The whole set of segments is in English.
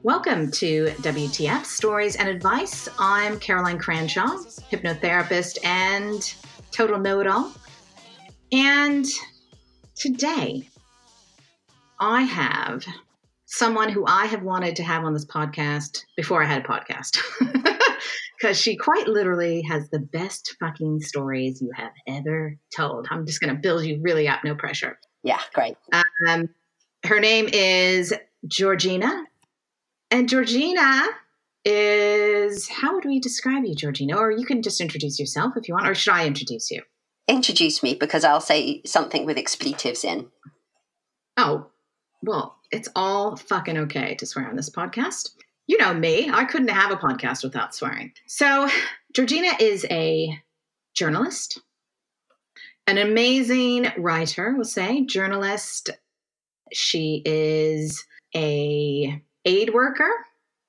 Welcome to WTF Stories and Advice. I'm Caroline Cranshaw, hypnotherapist and total know-it-all. And today I have someone who I have wanted to have on this podcast before I had a podcast. Because she quite literally has the best fucking stories you have ever told. I'm just going to build you really up, no pressure. Yeah, great. Her name is Georgina. And Georgina is, how would we describe you, Georgina? Or you can just introduce yourself if you want, or should I introduce you? Introduce me, because I'll say something with expletives in. Oh, well, it's all fucking okay to swear on this podcast. You know me, I couldn't have a podcast without swearing. So Georgina is a journalist, an amazing writer, we'll say, journalist. She is a aid worker,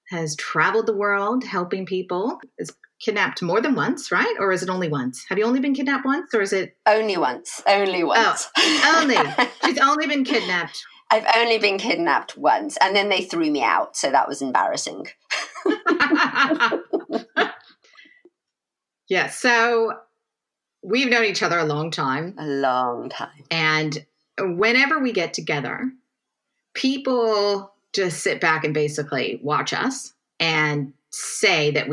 has traveled the world helping people, is kidnapped more than once, right? Or is it only once? Have you only been kidnapped once, or is it? Only once. Oh, only. She's only been kidnapped. I've only been kidnapped once, and then they threw me out, so that was embarrassing. Yeah, so we've known each other a long time. A long time. And whenever we get together, people just sit back and basically watch us and say that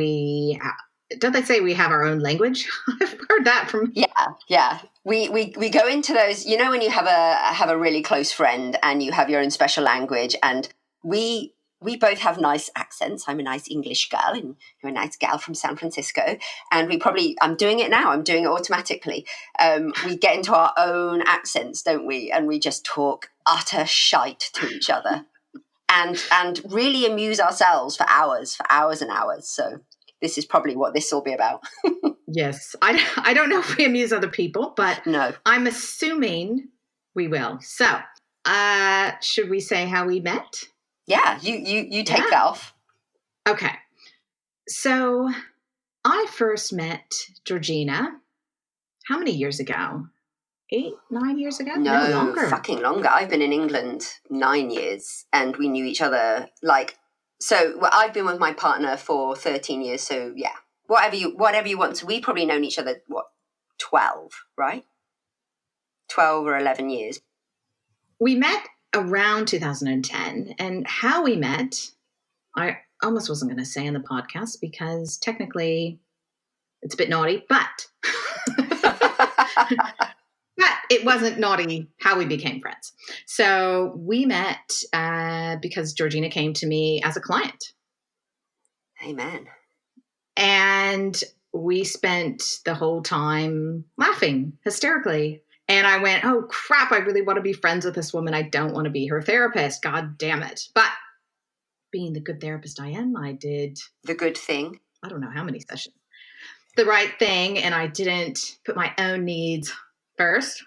don't they say we have our own language? I've heard that from. Yeah. We go into those, you know, when you have a really close friend and you have your own special language, and we both have nice accents. I'm a nice English girl and you're a nice gal from San Francisco. And I'm doing it now. I'm doing it automatically. We get into our own accents, don't we? And we just talk utter shite to each other and really amuse ourselves for hours and hours. So this is probably what this will be about. Yes. I don't know if we amuse other people, but no, I'm assuming we will. So should we say how we met? Yeah, you take that off. Okay. So I first met Georgina, how many years ago? 8, 9 years ago? No, longer. Fucking longer. I've been in England 9 years, and we knew each other I've been with my partner for 13 years, so yeah. Whatever you want. So we've probably known each other, 12, right? 12 or 11 years. We met around 2010, and how we met, I almost wasn't going to say on the podcast because technically it's a bit naughty, but it wasn't naughty how we became friends. So we met because Georgina came to me as a client. Amen. And we spent the whole time laughing hysterically. And I went, oh, crap, I really want to be friends with this woman. I don't want to be her therapist. God damn it. But being the good therapist I am, I did the good thing. I don't know how many sessions. The right thing. And I didn't put my own needs first.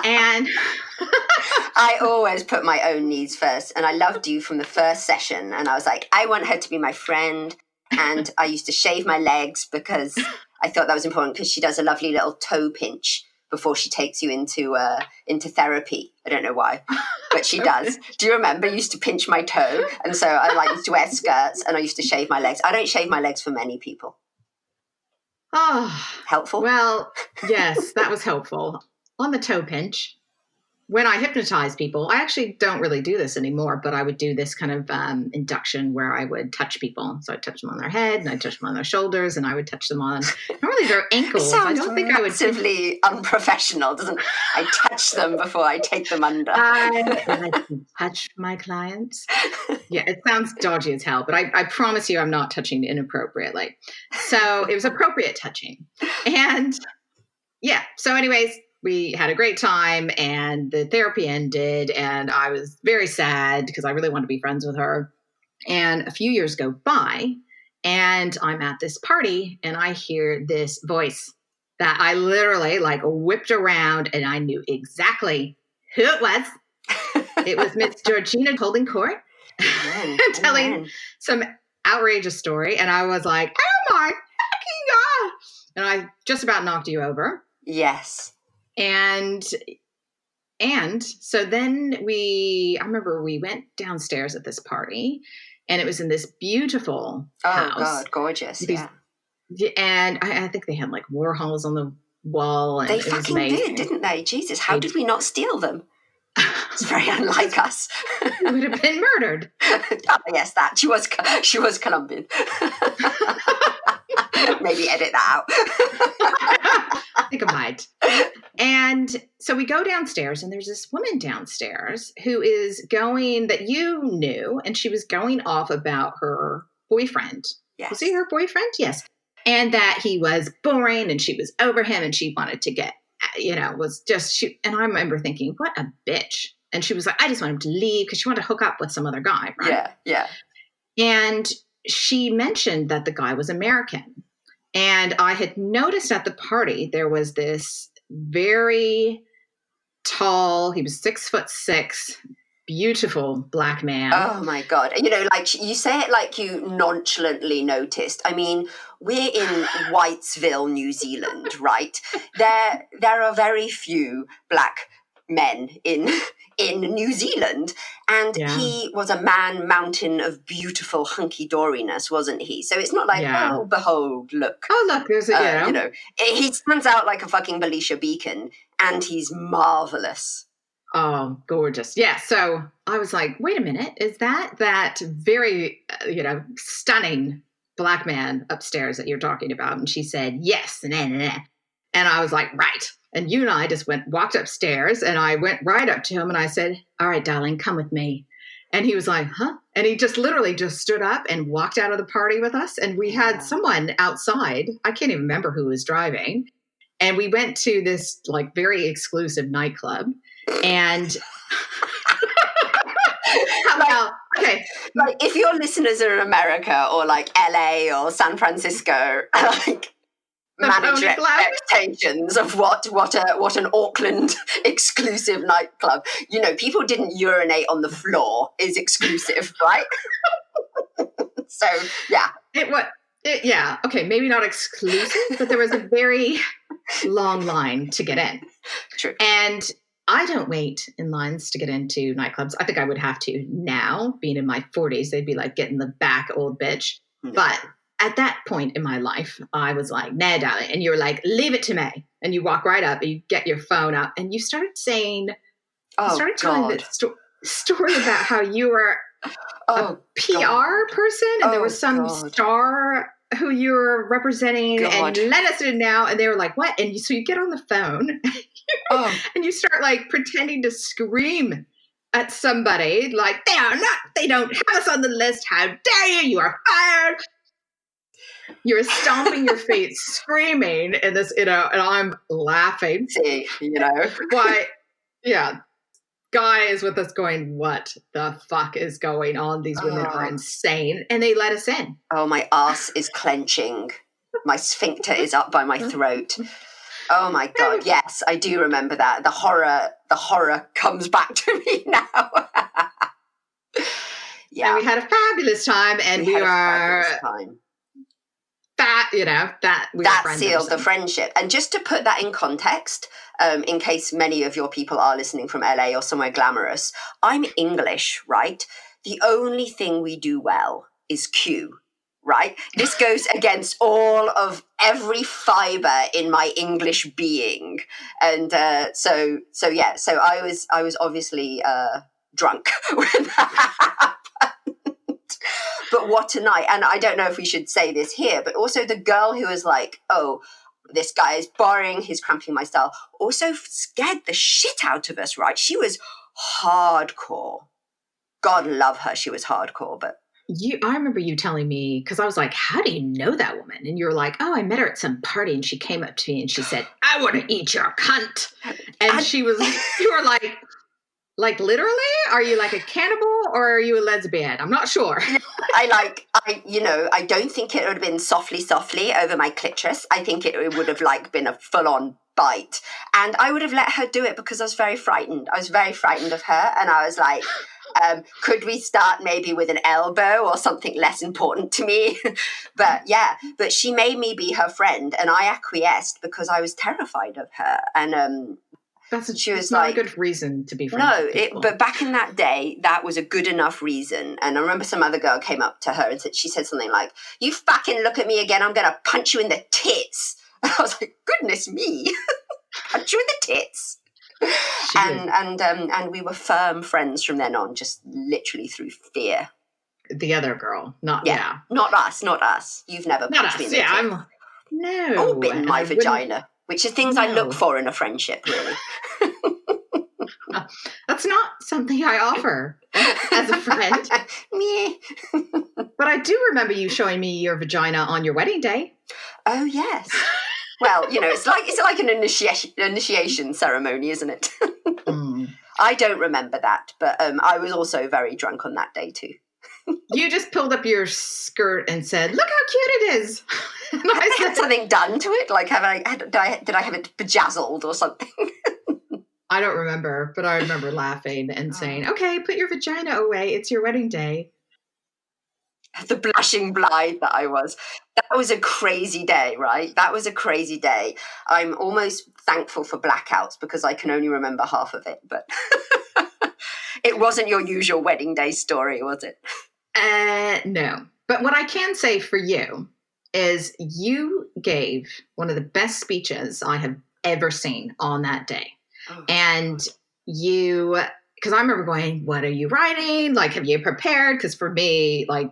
And I always put my own needs first. And I loved you from the first session. And I was like, I want her to be my friend. And I used to shave my legs because I thought that was important, because she does a lovely little toe pinch before she takes you into therapy. I don't know why, but she does. Do you remember? I used to pinch my toe. And so I used to wear skirts and I used to shave my legs. I don't shave my legs for many people. Oh, helpful? Well, yes, that was helpful. On the toe pinch, when I hypnotize people, I actually don't really do this anymore, but I would do this kind of induction where I would touch people. So I'd touch them on their head and I'd touch them on their shoulders and I would touch them on, not really their ankles. Sounds I don't think I would. Massively unprofessional, doesn't it? I touch them before I take them under. I like to touch my clients. Yeah, it sounds dodgy as hell, but I promise you I'm not touching inappropriately. So it was appropriate touching. And yeah, so anyways, we had a great time and the therapy ended and I was very sad because I really wanted to be friends with her. And a few years go by and I'm at this party and I hear this voice that I literally whipped around and I knew exactly who it was. It was Miss Georgina holding court, telling some outrageous story. And I was like, oh my fucking God. And I just about knocked you over. Yes. And so then I remember we went downstairs at this party And it was in this beautiful Oh, house. God, gorgeous. Yeah. And I think they had like Warhols on the wall. And They it was fucking amazing. did, didn't they? Jesus, how did we not steal them? It's very unlike us. You would have been murdered. Oh, yes, that. She was Colombian. Maybe edit that out. I think I might. And so we go downstairs, and there's this woman downstairs who is going, that you knew, and she was going off about her boyfriend. Yes. Was he her boyfriend? Yes. And that he was boring, and she was over him, and she wanted to get, was just, and I remember thinking, what a bitch. And she was like, I just want him to leave because she wanted to hook up with some other guy, right? Yeah, yeah. And she mentioned that the guy was American. And I had noticed at the party, there was this very tall, he was 6'6", beautiful black man. Oh my God. Like you say it like you nonchalantly noticed. I mean, we're in Whitesville, New Zealand, right? There are very few black men in New Zealand, and he was a mountain of beautiful hunky-doriness, wasn't he? So it's not like, oh, behold, look. Oh, look, there's a, he stands out like a fucking Belisha beacon, and he's marvelous. Oh, gorgeous. Yeah. So I was like, wait a minute, is that very, stunning black man upstairs that you're talking about? And she said, yes. And I was like, right. And you and I just walked upstairs, and I went right up to him, and I said, all right, darling, come with me. And he was like, huh? And he just literally just stood up and walked out of the party with us. And we had someone outside. I can't even remember who was driving. And we went to this like very exclusive nightclub. And like if your listeners are in America or like LA or San Francisco, like manage your expectations of what an Auckland exclusive nightclub. People didn't urinate on the floor is exclusive, right? So yeah, okay, maybe not exclusive, but there was a very long line to get in. True. And I don't wait in lines to get into nightclubs. I think I would have to now, being in my 40s. They'd be like, get in the back, old bitch. No. But at that point in my life, I was like, nah, darling. And you were like, leave it to me. And you walk right up and you get your phone out and you started saying, telling this story about how you were a PR person and there was some star who you were representing and let us in now. And they were like, what? And so you get on the phone and you start like pretending to scream at somebody like, they don't have us on the list. How dare you? You are fired. You're stomping your feet, screaming, and this, and I'm laughing. See, Why? Yeah. Guy is with us going, what the fuck is going on? These women are insane. And they let us in. Oh, my ass is clenching. My sphincter is up by my throat. Oh my God. Yes, I do remember that. The horror comes back to me now. Yeah. And we had a fabulous time, and we are that sealed the friendship. And just to put that in context, in case many of your people are listening from LA or somewhere glamorous, I'm English, right? The only thing we do well is Q, right? This goes against every fiber in my English being. And so I was obviously drunk when that happened. But what a night. And I don't know if we should say this here, but also the girl who was like, oh, this guy is boring, he's cramping my style, also scared the shit out of us, right? She was hardcore. God love her, she was hardcore. But I remember you telling me, because I was like, how do you know that woman? And you were like, oh, I met her at some party, and she came up to me and she said, I want to eat your cunt. And you were like literally? Are you like a cannibal or are you a lesbian? I'm not sure. I don't think it would have been softly over my clitoris. I think it would have like been a full-on bite. And I would have let her do it because I was very frightened. I was very frightened of her. And I was like, could we start maybe with an elbow or something less important to me? But she made me be her friend, and I acquiesced because I was terrified of her. And She was not like, a good reason to be friends with people. But back in that day, that was a good enough reason. And I remember some other girl came up to her and she said something like, "You fucking look at me again, I'm going to punch you in the tits." And I was like, goodness me, punch you in the tits. And we were firm friends from then on, just literally through fear. The other girl, not us. You've never punched me in the tits. No. Or bitten my vagina, which are things I look for in a friendship, really. That's not something I offer as a friend. Me. But I do remember you showing me your vagina on your wedding day. Oh, yes. Well, it's like an initiation ceremony, isn't it? I don't remember that, but I was also very drunk on that day too. You just pulled up your skirt and said, "Look how cute it is." And I had something done to it? Like, did I have it bejazzled or something? I don't remember, but I remember laughing and saying, "Okay, put your vagina away. It's your wedding day." The blushing bride that I was. That was a crazy day, right? That was a crazy day. I'm almost thankful for blackouts because I can only remember half of it, but it wasn't your usual wedding day story, was it? No. But what I can say for you is you gave one of the best speeches I have ever seen on that day. Oh. And because I remember going, "What are you writing? Like, have you prepared?" Because for me, like,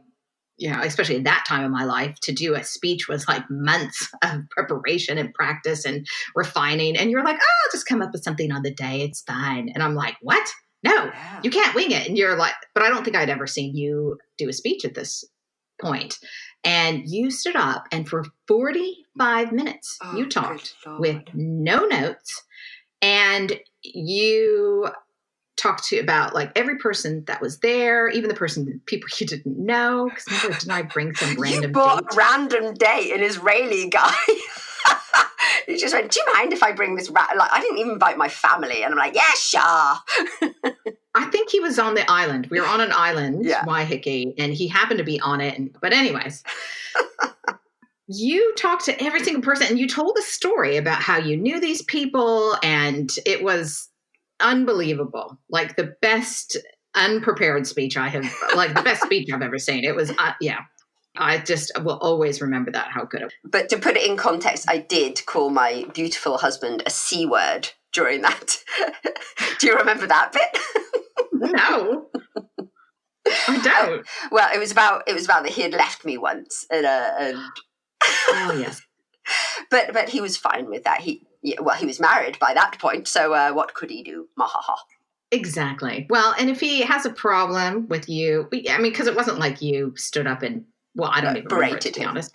especially at that time in my life, to do a speech was like months of preparation and practice and refining. And you're like, "Oh, I'll just come up with something on the day. It's fine." And I'm like, "What? No, you can't wing it." And you're like, but I don't think I'd ever seen you do a speech at this point. And you stood up and for 45 minutes, you talked with no notes. And you talked about like every person that was there, even people you didn't know. Because remember, didn't I bring some random You bought a random date, an Israeli guy. You just went, "Do you mind if I bring this?" Like, I didn't even invite my family. And I'm like, "Yeah, sure." I think he was on the island. We were on an island, Waiheke, and he happened to be on it. But anyways, you talked to every single person and you told a story about how you knew these people, and it was unbelievable. Like the best unprepared speech the best speech I've ever seen. It was, I just will always remember that, how good it was. But to put it in context, I did call my beautiful husband a C word during that. Do you remember that bit? No. I don't. Well, it was about that he had left me once, and oh yes. But he was fine with that. He was married by that point, so what could he do? Mahaha. Exactly. Well, and if he has a problem with you, I mean, because it wasn't like you stood up and I don't even remember it, to be honest.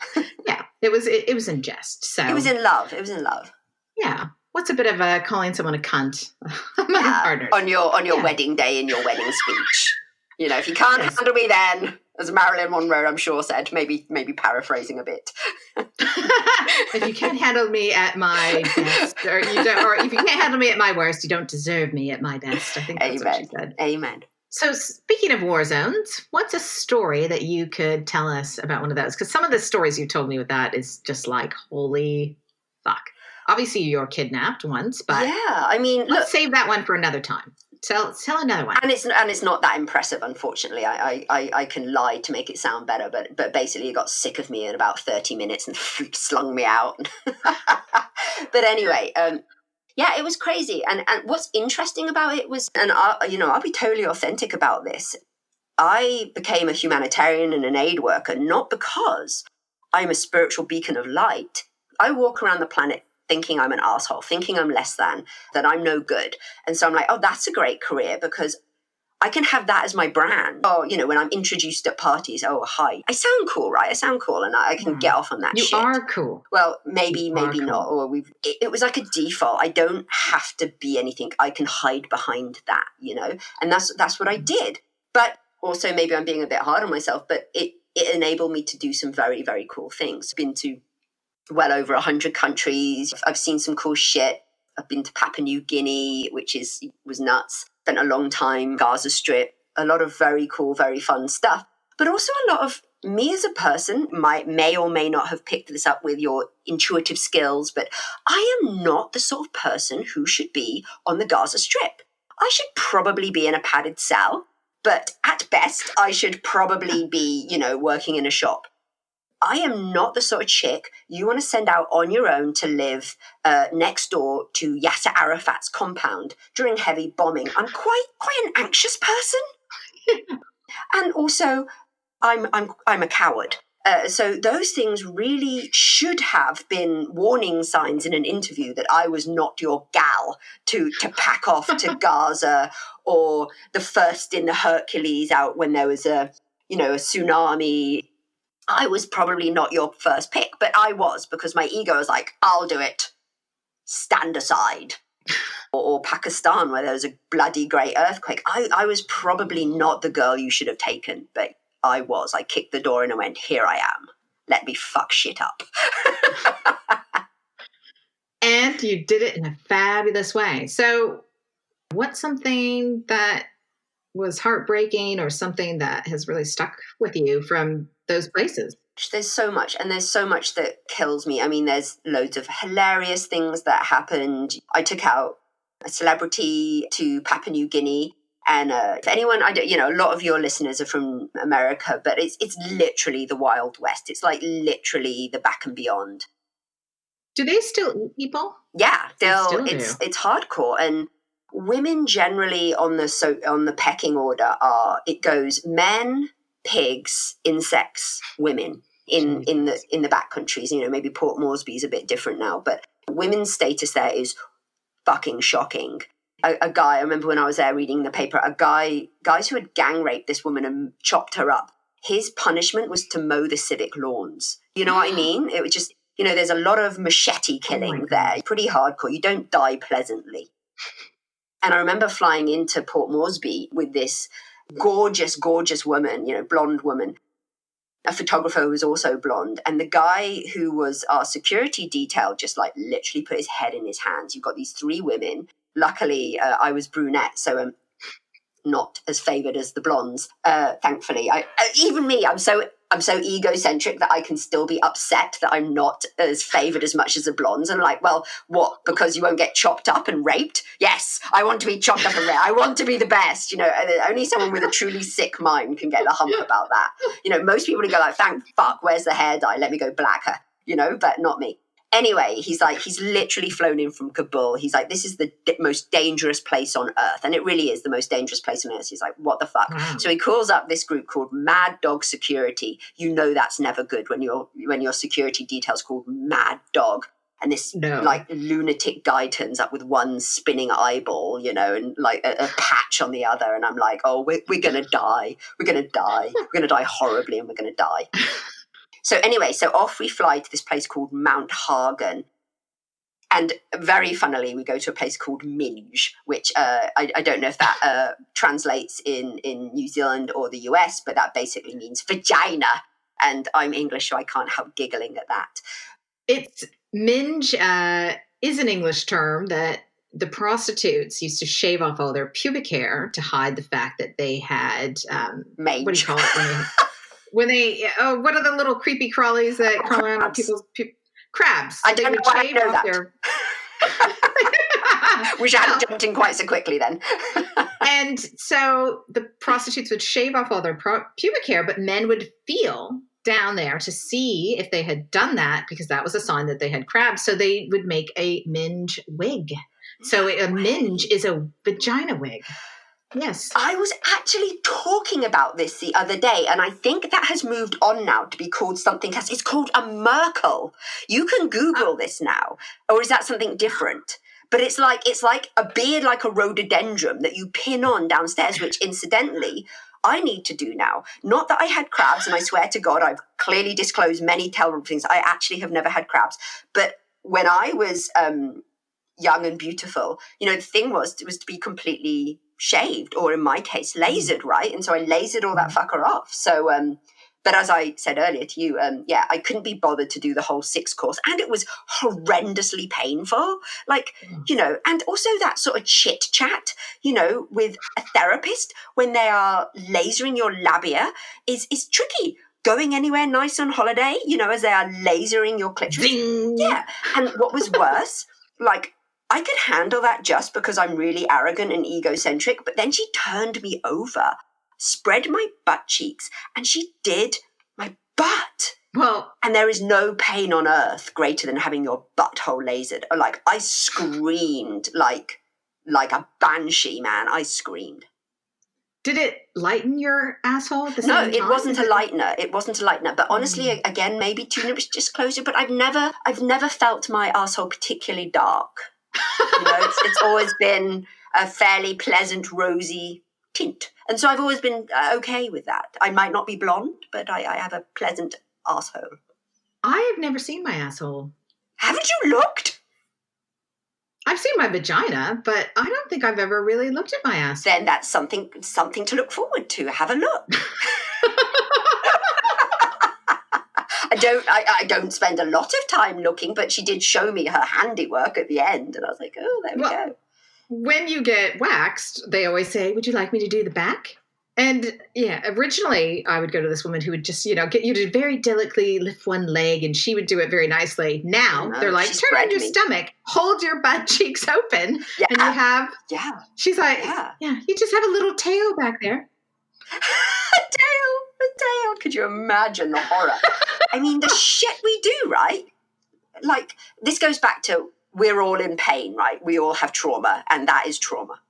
Yeah, it was in jest. So it was in love. Yeah. What's a bit of calling someone a cunt among partners on your wedding day in your wedding speech? If you can't handle me, then, as Marilyn Monroe, I'm sure, said, maybe paraphrasing a bit. If you can't handle me at my best, or if you can't handle me at my worst, you don't deserve me at my best. I think that's what she said. Amen. So speaking of war zones, what's a story that you could tell us about one of those? Because some of the stories you told me with that is just like, holy fuck. Obviously, you were kidnapped once, but let's save that one for another time. Tell another one. And it's not that impressive, unfortunately. I can lie to make it sound better, but basically, he got sick of me in about 30 minutes and slung me out. But anyway, it was crazy. And what's interesting about it was, and I'll be totally authentic about this. I became a humanitarian and an aid worker not because I'm a spiritual beacon of light. I walk around the planet thinking I'm an asshole, thinking I'm less than, that I'm no good. And so I'm like, oh, that's a great career because I can have that as my brand. Oh, when I'm introduced at parties, oh, hi. I sound cool, right? I sound cool and I can get off on that shit. You are cool. Well, maybe not. Or it was like a default. I don't have to be anything. I can hide behind that, and that's what I did. But also maybe I'm being a bit hard on myself, but it enabled me to do some very, very cool things. Been to well over 100 countries. I've seen some cool shit. I've been to Papua New Guinea, which was nuts. Spent a long time, Gaza Strip, a lot of very cool, very fun stuff. But also a lot of me as a person may or may not have picked this up with your intuitive skills, but I am not the sort of person who should be on the Gaza Strip. I should probably be in a padded cell, but at best, I should probably be, working in a shop. I am not the sort of chick you want to send out on your own to live next door to Yasser Arafat's compound during heavy bombing. I'm quite an anxious person, and also I'm a coward. So those things really should have been warning signs in an interview that I was not your gal to pack off to Gaza, or the first in the Hercules out when there was a tsunami. I was probably not your first pick, but I was, because my ego was like, I'll do it. Stand aside. Or Pakistan, where there was a bloody great earthquake. I was probably not the girl you should have taken, but I was. I kicked the door in and went, here I am. Let me fuck shit up. And you did it in a fabulous way. So what's something that was heartbreaking or something that has really stuck with you from those places? There's so much, and there's so much that kills me. I mean, there's loads of hilarious things that happened. I took out a celebrity to Papua New Guinea, and if anyone, a lot of your listeners are from America, but it's literally the Wild West. It's like literally the back and beyond. Do they still eat people? Yeah, it's hardcore. And women generally on the pecking order it goes men, pigs, insects, women in the back countries. Maybe Port Moresby is a bit different now, but women's status there is fucking shocking. A guy, I remember when I was there reading the paper, guys who had gang raped this woman and chopped her up, his punishment was to mow the civic lawns. You know what I mean? It was just, there's a lot of machete killing there. Pretty hardcore. You don't die pleasantly. And I remember flying into Port Moresby with this gorgeous, gorgeous woman, blonde woman, a photographer who was also blonde. And the guy who was our security detail just like literally put his head in his hands. You've got these three women. Luckily, I was brunette, so not as favoured as the blondes. Thankfully, even me, I'm so egocentric that I can still be upset that I'm not as favoured as much as the blondes. And like, well, what? Because you won't get chopped up and raped? Yes, I want to be chopped up and raped. I want to be the best. Only someone with a truly sick mind can get the hump about that. Most people would go like, thank fuck, where's the hair dye? Let me go blacker. But not me. Anyway, he's literally flown in from Kabul. He's like, this is the most dangerous place on earth. And it really is the most dangerous place on earth. He's like, what the fuck? Wow. So he calls up this group called Mad Dog Security. That's never good when your security detail's called Mad Dog. And this lunatic guy turns up with one spinning eyeball, and like a patch on the other. And I'm like, oh, we're going to die. We're going to die. We're going to die horribly, and we're going to die. So anyway, off we fly to this place called Mount Hagen. And very funnily, we go to a place called Minge, which I don't know if that translates in New Zealand or the US, but that basically means vagina. And I'm English, so I can't help giggling at that. Minge is an English term that the prostitutes used to shave off all their pubic hair to hide the fact that they had, mange. What do you call it? When they what are the little creepy crawlies that crawl around on people's crabs? I don't know why I know that. Wish I hadn't jumped in quite so quickly then. And so the prostitutes would shave off all their pubic hair, but men would feel down there to see if they had done that, because that was a sign that they had crabs. So they would make a minge wig. So a minge is a vagina wig. Yes. I was actually talking about this the other day, and I think that has moved on now to be called something else. It's called a Merkel. You can Google this now. Or is that something different? But it's like a beard like a rhododendron that you pin on downstairs, which incidentally I need to do now. Not that I had crabs, and I swear to God, I've clearly disclosed many terrible things. I actually have never had crabs. But when I was young and beautiful, the thing was to be completely shaved, or in my case, lasered, right? And so I lasered all that fucker off. So, but as I said earlier to you, I couldn't be bothered to do the whole 6 course, and it was horrendously painful. And also that sort of chit chat, with a therapist when they are lasering your labia is tricky. going anywhere nice on holiday, as they are lasering your clitoris. Zing! Yeah. And what was worse, like, I could handle that just because I'm really arrogant and egocentric, but then she turned me over, spread my butt cheeks, and she did my butt. Well, and there is no pain on earth greater than having your butthole lasered. Like, I screamed like a banshee, man. I screamed. Did it lighten your asshole at the No, same time? it wasn't a lightener. It wasn't a lightener. But honestly, again, maybe too much disclosure, but I've never felt my asshole particularly dark. It's always been a fairly pleasant, rosy tint. And so I've always been okay with that. I might not be blonde, but I have a pleasant asshole. I have never seen my asshole. Haven't you looked? I've seen my vagina, but I don't think I've ever really looked at my ass. Then that's something to look forward to. Have a look. I don't spend a lot of time looking, but she did show me her handiwork at the end, and I was like, oh, there we go. When you get waxed, they always say, would you like me to do the back? And yeah, originally I would go to this woman who would just, get you to very delicately lift one leg, and she would do it very nicely. Now they're like, turn on your stomach, hold your butt cheeks open, and you have, she's like, you just have a little tail back there. A tail. Could you imagine the horror? I mean, the shit we do, right? Like, this goes back to we're all in pain, right? We all have trauma, and that is trauma.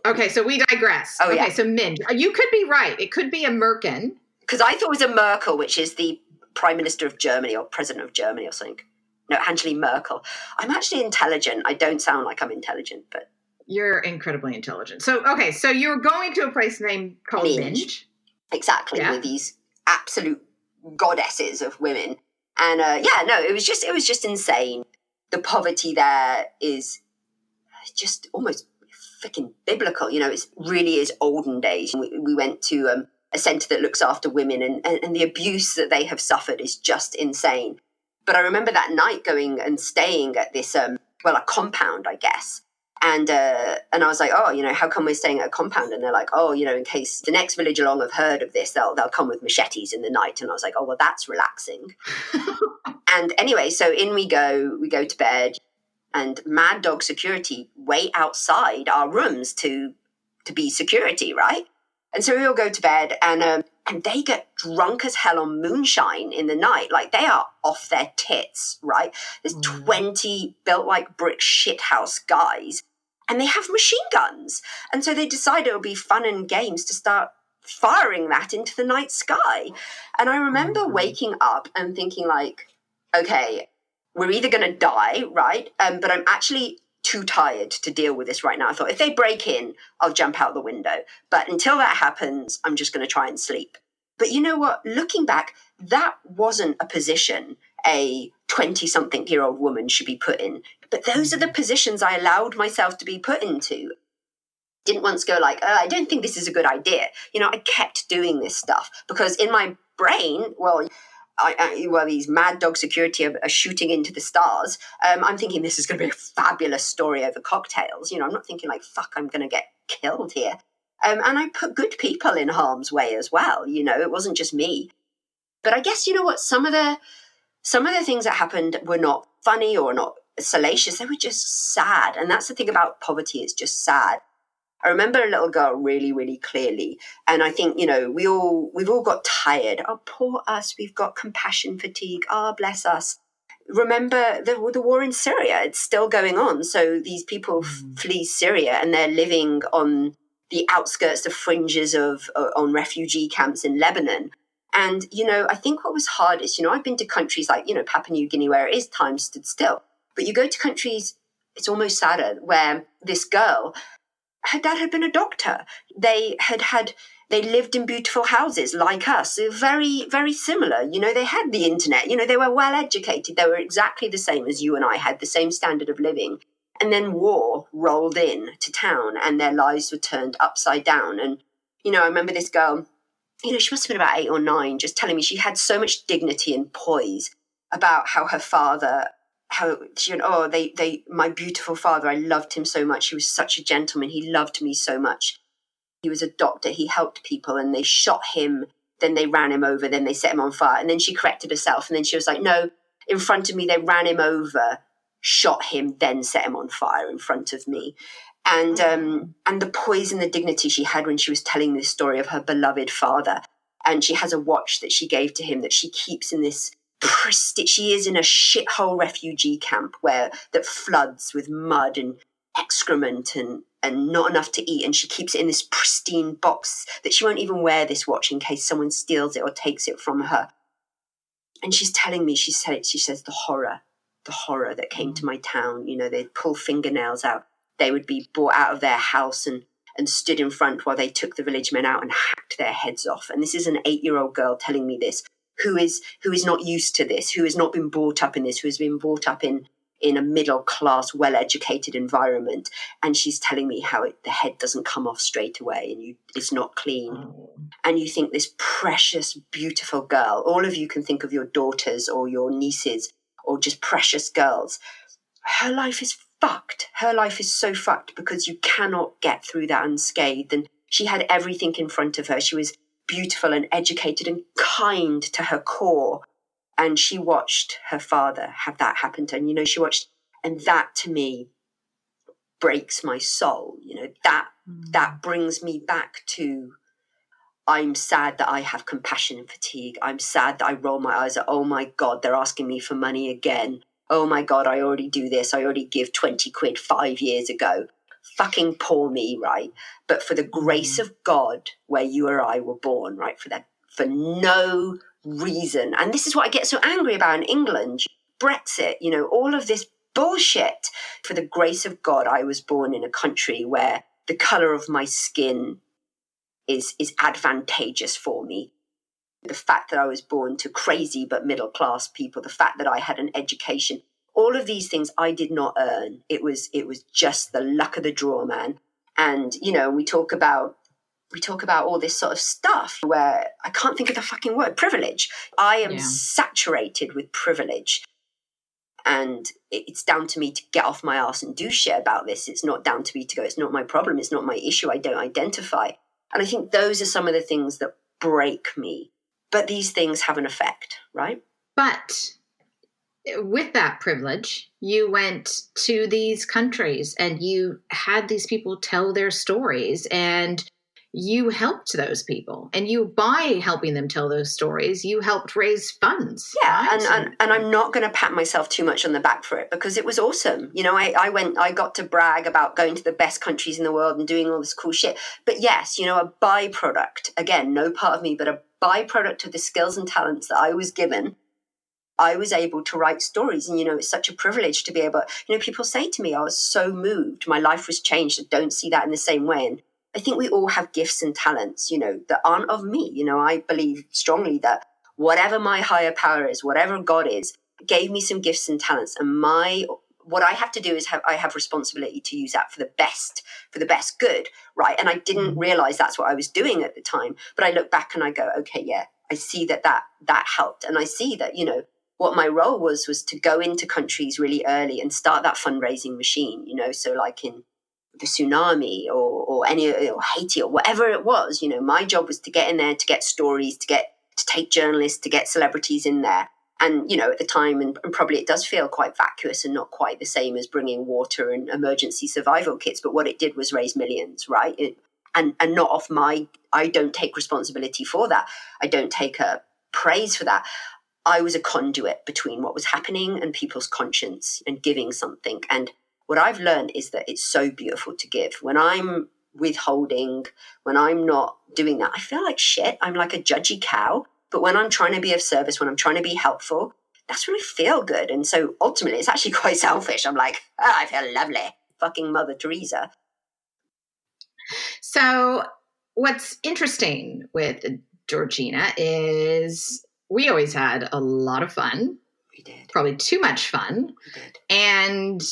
Okay, so we digress. Oh, okay, so Minge, you could be right. It could be a Merkin. Because I thought it was a Merkel, which is the Prime Minister of Germany or President of Germany or something. No, Angela Merkel. I'm actually intelligent. I don't sound like I'm intelligent, but... You're incredibly intelligent. So, okay, so you're going to a place called Minge. Exactly, with these absolute goddesses of women. And, it was just insane. The poverty there is just almost freaking biblical. It really is olden days. We went to a centre that looks after women, and the abuse that they have suffered is just insane. But I remember that night going and staying at this, a compound, I guess. And I was like, how come we're staying at a compound? And they're like, in case the next village along have heard of this, they'll come with machetes in the night. And I was like, oh, well, that's relaxing. And anyway, so in we go to bed, and mad dog security wait outside our rooms to be security, right? And so we all go to bed, and they get drunk as hell on moonshine in the night. Like, they are off their tits, right? There's 20 built like brick shithouse guys, and they have machine guns. And so they decide it'll be fun and games to start firing that into the night sky. And I remember waking up and thinking, like, okay, we're either going to die, right? But I'm actually too tired to deal with this right now. I thought, if they break in, I'll jump out the window. But until that happens, I'm just going to try and sleep. But you know what? Looking back, that wasn't a position a 20-something-year-old woman should be put in. But those are the positions I allowed myself to be put into. Didn't once go like, I don't think this is a good idea. I kept doing this stuff because in my brain, these mad dog security are shooting into the stars. I'm thinking this is going to be a fabulous story over cocktails. I'm not thinking like, fuck, I'm going to get killed here. And I put good people in harm's way as well. It wasn't just me. But I guess, you know what? Some of the things that happened were not funny or not salacious. They were just sad. And that's the thing about poverty. It's just sad. I remember a little girl really, really clearly. And I think, we've all got tired. Oh, poor us. We've got compassion fatigue. Oh, bless us. Remember the war in Syria. It's still going on. So these people flee Syria, and they're living on the outskirts, the fringes on refugee camps in Lebanon. And, I think what was hardest, I've been to countries like, Papua New Guinea, where it is time stood still. But you go to countries, it's almost sadder, where this girl, her dad had been a doctor. They lived in beautiful houses like us. They were very, very similar. They had the internet. They were well educated. They were exactly the same as you and I, had the same standard of living. And then war rolled in to town, and their lives were turned upside down. And, I remember this girl, she must have been about 8 or 9, just telling me she had so much dignity and poise about how her father, my beautiful father, I loved him so much. He was such a gentleman. He loved me so much. He was a doctor. He helped people, and they shot him then they ran him over, then they set him on fire. And then she corrected herself. And then she was like, no, in front of me, they ran him over, shot him, then set him on fire in front of me. And the poise and the dignity she had when she was telling this story of her beloved father. And she has a watch that she gave to him that she keeps in this she is in a shithole refugee camp that floods with mud and excrement and not enough to eat. And she keeps it in this pristine box that she won't even wear this watch in case someone steals it or takes it from her. And she's telling me, she says, the horror that came to my town. You know, they'd pull fingernails out. They would be brought out of their house and stood in front while they took the village men out and hacked their heads off. And this is an 8-year-old girl telling me this, who is not used to this, who has not been brought up in this, who has been brought up in a middle-class, well-educated environment. And she's telling me how the head doesn't come off straight away and it's not clean. Oh. And you think this precious, beautiful girl, all of you can think of your daughters or your nieces or just precious girls. Her life is fucked. Her life is so fucked because you cannot get through that unscathed. And she had everything in front of her. She was beautiful and educated and kind to her core. And she watched her father have that happen to her. And, you know, and that to me breaks my soul. You know, that brings me back to, I'm sad that I have compassion and fatigue. I'm sad that I roll my eyes at, oh my God, they're asking me for money again. Oh my God, I already do this. I already give 20 quid 5 years ago. Fucking poor me, right? But for the grace of God, where you or I were born, right? For no reason. And this is what I get so angry about in England. Brexit, you know, all of this bullshit. For the grace of God, I was born in a country where the colour of my skin is advantageous for me. The fact that I was born to crazy but middle-class people, the fact that I had an education, all of these things I did not earn. It was just the luck of the draw, man. And, you know, we talk about all this sort of stuff where I can't think of the fucking word, privilege. I am saturated with privilege. And it's down to me to get off my arse and do shit about this. It's not down to me to go, it's not my problem, it's not my issue, I don't identify. And I think those are some of the things that break me. But these things have an effect, right? But with that privilege, you went to these countries and you had these people tell their stories and you helped those people. And by helping them tell those stories, you helped raise funds. Yeah, right? and I'm not going to pat myself too much on the back for it because it was awesome. You know, I got to brag about going to the best countries in the world and doing all this cool shit. But yes, you know, a byproduct, again, no part of me, but a byproduct of the skills and talents that I was given, I was able to write stories. And, you know, it's such a privilege to be able, you know, people say to me, I was so moved. My life was changed. I don't see that in the same way. And I think we all have gifts and talents, you know, that aren't of me. You know, I believe strongly that whatever my higher power is, whatever God is, gave me some gifts and talents. And what I have to do is I have responsibility to use that for the best good, right? And I didn't realize that's what I was doing at the time. But I look back and I go, okay, yeah, I see that helped. And I see that, you know, what my role was to go into countries really early and start that fundraising machine, you know, so like in the tsunami or Haiti or whatever it was, you know, my job was to get in there, to get stories, to take journalists, to get celebrities in there. And, you know, at the time, and probably it does feel quite vacuous and not quite the same as bringing water and emergency survival kits, but what it did was raise millions, right? And not off I don't take responsibility for that. I don't take praise for that. I was a conduit between what was happening and people's conscience and giving something. And what I've learned is that it's so beautiful to give. When I'm withholding, when I'm not doing that, I feel like shit. I'm like a judgy cow. But when I'm trying to be of service, when I'm trying to be helpful, that's when I feel good. And so ultimately, it's actually quite selfish. I'm like, I feel lovely. Fucking Mother Teresa. So what's interesting with Georgina is we always had a lot of fun. We did. Probably too much fun. We did.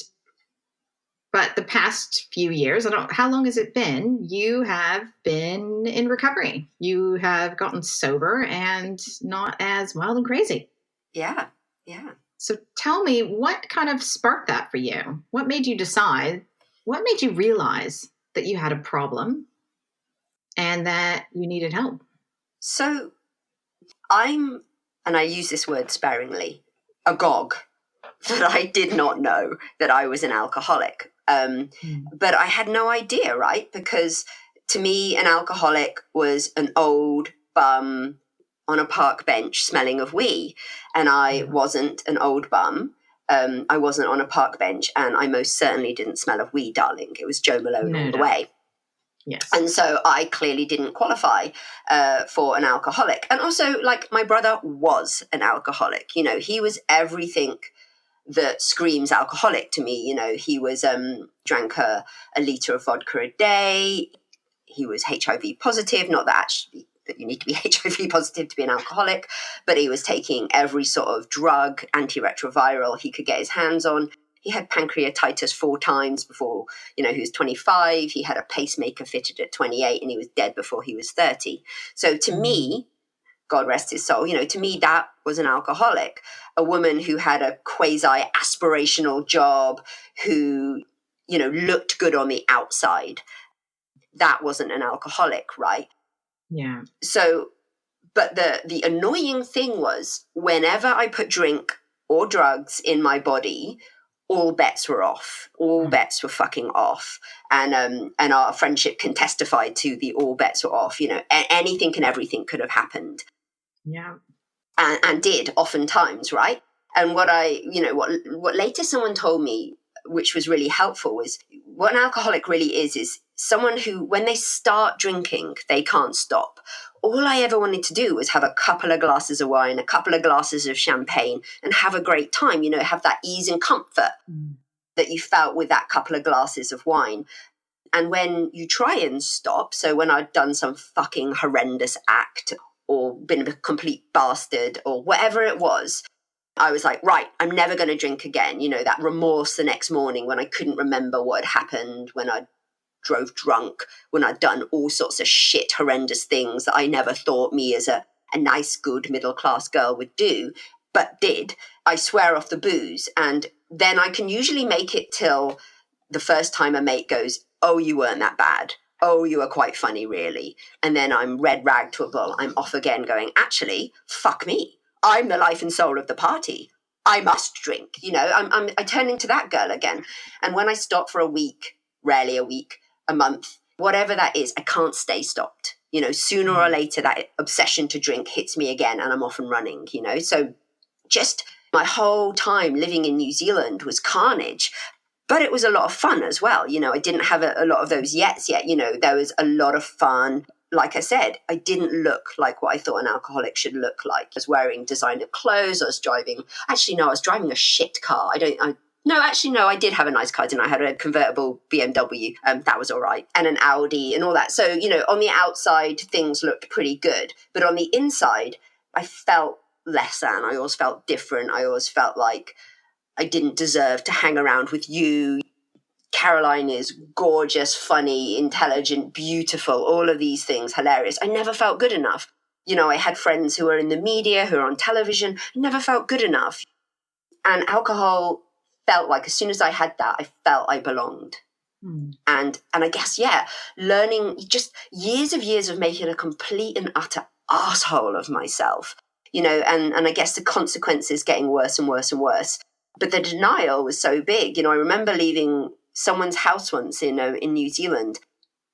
But the past few years, how long has it been? You have been in recovery. You have gotten sober and not as wild and crazy. Yeah. So tell me, what kind of sparked that for you? What made you decide? What made you realize that you had a problem and that you needed help? So and I use this word sparingly, agog, that I did not know that I was an alcoholic. But I had no idea, right? Because to me, an alcoholic was an old bum on a park bench smelling of wee. And I wasn't an old bum. I wasn't on a park bench, and I most certainly didn't smell of wee, darling. It was Joe Malone all the way. Yes. And so I clearly didn't qualify for an alcoholic. And also, like, my brother was an alcoholic. You know, he was everything that screams alcoholic to me. You know, he was drank a litre of vodka a day. He was HIV positive, not that actually that you need to be HIV positive to be an alcoholic, but he was taking every sort of drug, antiretroviral he could get his hands on. He had pancreatitis 4 times before, you know, he was 25. He had a pacemaker fitted at 28, and he was dead before he was 30. So to me, God rest his soul, you know, to me, that was an alcoholic, a woman who had a quasi-aspirational job, who, you know, looked good on the outside. That wasn't an alcoholic, right? Yeah. So, but the annoying thing was, whenever I put drink or drugs in my body, all bets were off. All bets were fucking off. And our friendship can testify to the all bets were off. You know, anything and everything could have happened. Yeah. And did oftentimes, right? And what later someone told me, which was really helpful, was what an alcoholic really is someone who, when they start drinking, they can't stop. All I ever wanted to do was have a couple of glasses of wine, a couple of glasses of champagne, and have a great time, you know, have that ease and comfort that you felt with that couple of glasses of wine. And when you try and stop, so when I'd done some fucking horrendous act or been a complete bastard or whatever it was, I was like, right, I'm never going to drink again. You know, that remorse the next morning when I couldn't remember what had happened, when I drove drunk, when I'd done all sorts of shit, horrendous things that I never thought me as a nice, good middle-class girl would do, but did. I swear off the booze. And then I can usually make it till the first time a mate goes, oh, you weren't that bad. Oh, you were quite funny, really. And then I'm red rag to a bull. I'm off again going, actually, fuck me. I'm the life and soul of the party. I must drink. You know, I turn into that girl again. And when I stop for a week, rarely a week, a month, whatever that is, I can't stay stopped. You know, sooner or later, that obsession to drink hits me again and I'm off and running, you know. So just my whole time living in New Zealand was carnage. But it was a lot of fun as well. You know, I didn't have a lot of those yet. You know, there was a lot of fun. Like I said, I didn't look like what I thought an alcoholic should look like. I was wearing designer clothes. I was driving a shit car. I did have a nice car, didn't I? I had a convertible BMW. That was all right. And an Audi and all that. So, you know, on the outside, things looked pretty good. But on the inside, I felt less than. I always felt different. I always felt like I didn't deserve to hang around with you. Caroline is gorgeous, funny, intelligent, beautiful, all of these things, hilarious. I never felt good enough. You know, I had friends who were in the media, who were on television. I never felt good enough. And alcohol felt like, as soon as I had that, I felt I belonged. And I guess, learning just years of making a complete and utter asshole of myself, you know, and I guess the consequences getting worse and worse and worse. But the denial was so big. You know, I remember leaving someone's house once in New Zealand.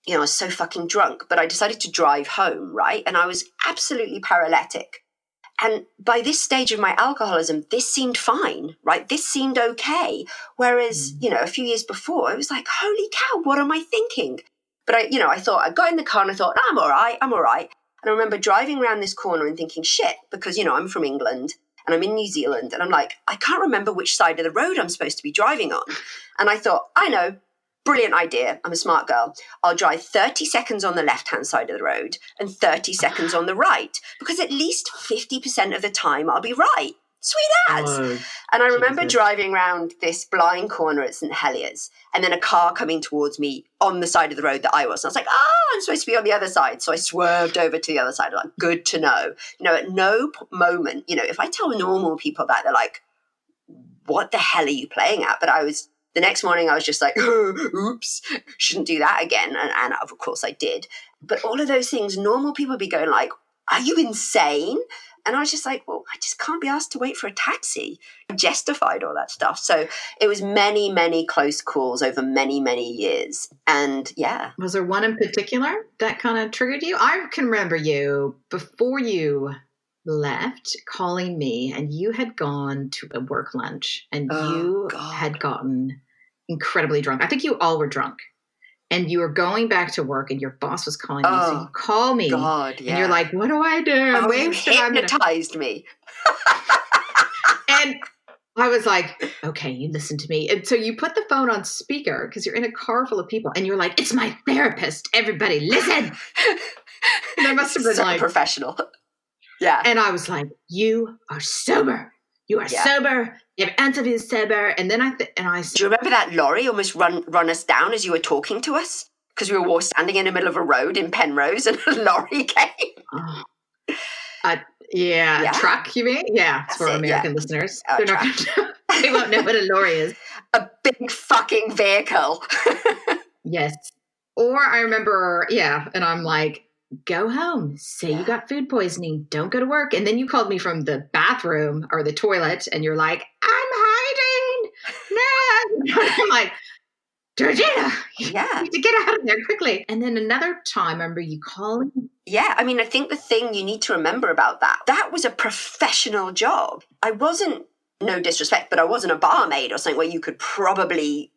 You know, I was so fucking drunk, but I decided to drive home, right? And I was absolutely paralytic. And by this stage of my alcoholism, this seemed fine, right? This seemed okay. Whereas, you know, a few years before, I was like, holy cow, what am I thinking? But I thought, I got in the car and I thought, I'm all right. And I remember driving around this corner and thinking, shit, because, you know, I'm from England. And I'm in New Zealand, and I'm like, I can't remember which side of the road I'm supposed to be driving on. And I thought, I know, brilliant idea. I'm a smart girl. I'll drive 30 seconds on the left-hand side of the road and 30 seconds on the right, because at least 50% of the time I'll be right. Sweet as. Oh, and I remember Jesus. driving around this blind corner at St. Heliers, and then a car coming towards me on the side of the road that I was. And I was like, I'm supposed to be on the other side. So I swerved over to the other side. Like, good to know. You know, at no moment, you know, if I tell normal people that, they're like, what the hell are you playing at? But the next morning I was just like, oops, shouldn't do that again. And of course I did. But all of those things, normal people would be going like, are you insane? And I was just like, well, I just can't be asked to wait for a taxi. I justified all that stuff. So it was many, many close calls over many, many years. And yeah. Was there one in particular that kind of triggered you? I can remember you before you left calling me, and you had gone to a work lunch, and you had gotten incredibly drunk. I think you all were drunk. And you were going back to work, and your boss was calling you. So you call me, and you're like, "What do I do?" You hypnotized me. And I was like, "Okay, you listen to me." And so you put the phone on speaker because you're in a car full of people, and you're like, "It's my therapist. Everybody, listen." And I must have been so professional. Yeah. And I was like, "You are sober. You are sober. You have answered is sober." And then I do you remember that lorry almost run us down as you were talking to us? Because we were all standing in the middle of a road in Penrose, and a lorry came. A truck, you mean? Yeah, it's for American listeners. They're not they won't know what a lorry is. A big fucking vehicle. Yes. Or I remember, and I'm like, go home. Say you got food poisoning. Don't go to work. And then you called me from the bathroom or the toilet, and you're like, "I'm hiding." No. I'm like, "Georgina, you need to get out of there quickly." And then another time, I remember you calling. Yeah, I mean, I think the thing you need to remember about that was a professional job. I wasn't, no disrespect, but I wasn't a barmaid or something where you could probably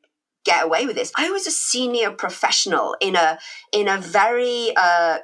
get away with this. I was a senior professional in a very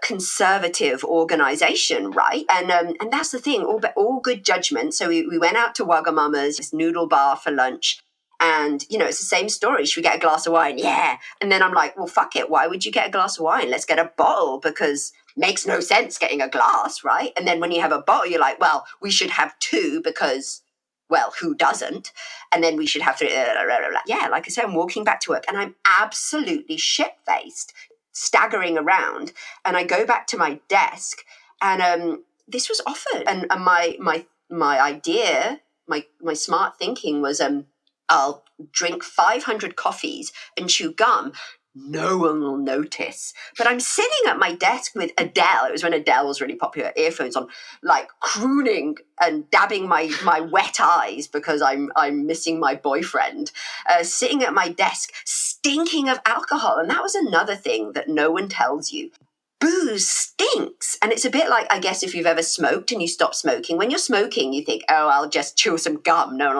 conservative organization, right? And that's the thing, all good judgment. So we went out to Wagamama's, this noodle bar for lunch. And, it's the same story. Should we get a glass of wine? Yeah. And then I'm like, well, fuck it. Why would you get a glass of wine? Let's get a bottle, because makes no sense getting a glass, right? And then when you have a bottle, you're like, well, we should have two because, well, who doesn't? And then we should have three. Yeah, like I said, I'm walking back to work and I'm absolutely shit-faced, staggering around. And I go back to my desk, and this was offered. And my idea, my smart thinking was, I'll drink 500 coffees and chew gum. No one will notice. But I'm sitting at my desk with Adele. It was when Adele was really popular, earphones on, like crooning and dabbing my wet eyes because I'm missing my boyfriend, sitting at my desk, stinking of alcohol. And that was another thing that no one tells you. Booze stinks. And it's a bit like, I guess, if you've ever smoked and you stop smoking. When you're smoking, you think, oh, I'll just chew some gum. No.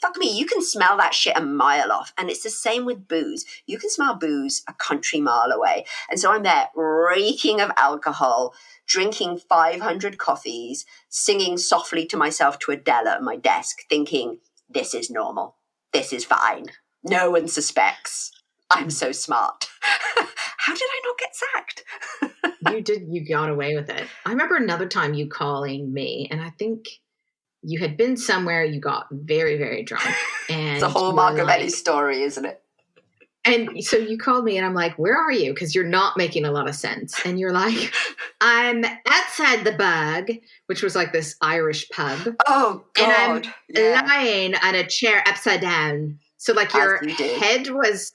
Fuck me. You can smell that shit a mile off. And it's the same with booze. You can smell booze a country mile away. And so I'm there reeking of alcohol, drinking 500 coffees, singing softly to myself to Adele at my desk, thinking, this is normal. This is fine. No one suspects. I'm so smart. How did I not get sacked? You got away with it. I remember another time you calling me, and I think you had been somewhere, you got very, very drunk. And it's a hallmark of any story, isn't it? And so you called me, and I'm like, where are you? Because you're not making a lot of sense. And you're like, I'm outside the Bug, which was like this Irish pub. Oh, God. And I'm lying on a chair upside down. So like your head was...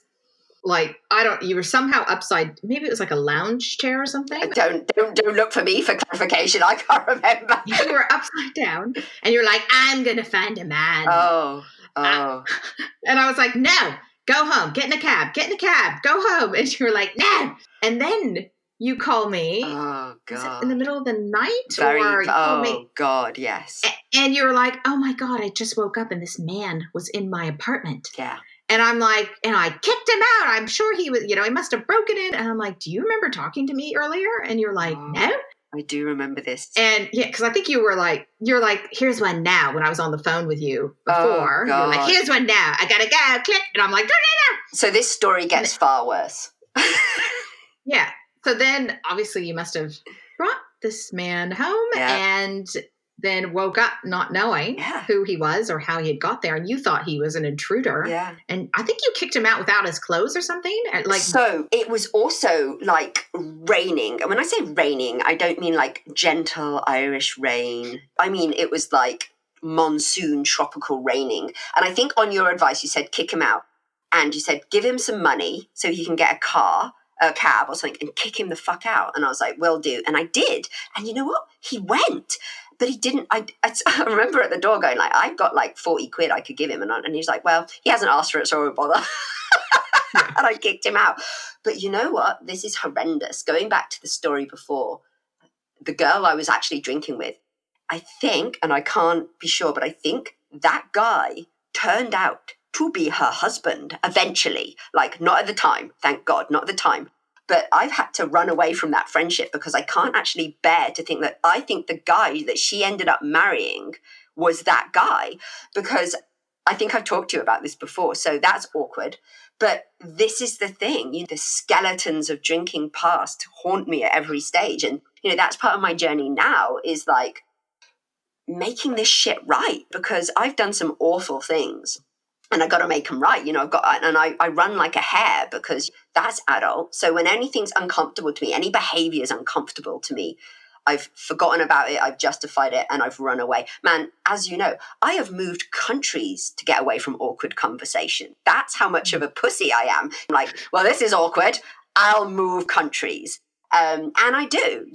like, you were somehow upside, maybe it was like a lounge chair or something. Don't look for me for clarification. I can't remember. You were upside down and you're like, I'm going to find a man. Oh. And I was like, no, go home, get in a cab, go home. And you were like, no. And then you call me. Oh, God. In the middle of the night? God, yes. And you were like, oh my God, I just woke up and this man was in my apartment. Yeah. And I'm like, and I kicked him out. I'm sure he was, he must have broken in. And I'm like, do you remember talking to me earlier? And you're like, no. I do remember this. And because I think you're like, here's one now. When I was on the phone with you before, you're like, here's one now. I gotta go, click. And I'm like, no. So this story gets far worse. Yeah. So then obviously you must have brought this man home and then woke up not knowing who he was or how he had got there. And you thought he was an intruder. Yeah. And I think you kicked him out without his clothes or something. So it was also like raining. And when I say raining, I don't mean like gentle Irish rain. I mean, it was like monsoon tropical raining. And I think on your advice, you said kick him out. And you said, give him some money so he can get a cab or something and kick him the fuck out. And I was like, will do. And I did. And you know what? He went. But he didn't. I remember at the door going like, I've got like 40 quid I could give him. And he's like, well, he hasn't asked for it, so I won't bother. And I kicked him out. But you know what? This is horrendous. Going back to the story before, the girl I was actually drinking with, I think, and I can't be sure, but I think that guy turned out to be her husband eventually. Like, not at the time, thank God, not at the time. But I've had to run away from that friendship because I can't actually bear to think that I think the guy that she ended up marrying was that guy, because I think I've talked to you about this before. So that's awkward. But this is the thing, the skeletons of drinking past haunt me at every stage. And, that's part of my journey now, is like making this shit right, because I've done some awful things. And I got to make them right. I run like a hare because that's adult. So when anything's uncomfortable to me, any behavior is uncomfortable to me, I've forgotten about it, I've justified it, and I've run away. Man, as you know, I have moved countries to get away from awkward conversation. That's how much of a pussy I am. I'm like, well, this is awkward. I'll move countries. And I do,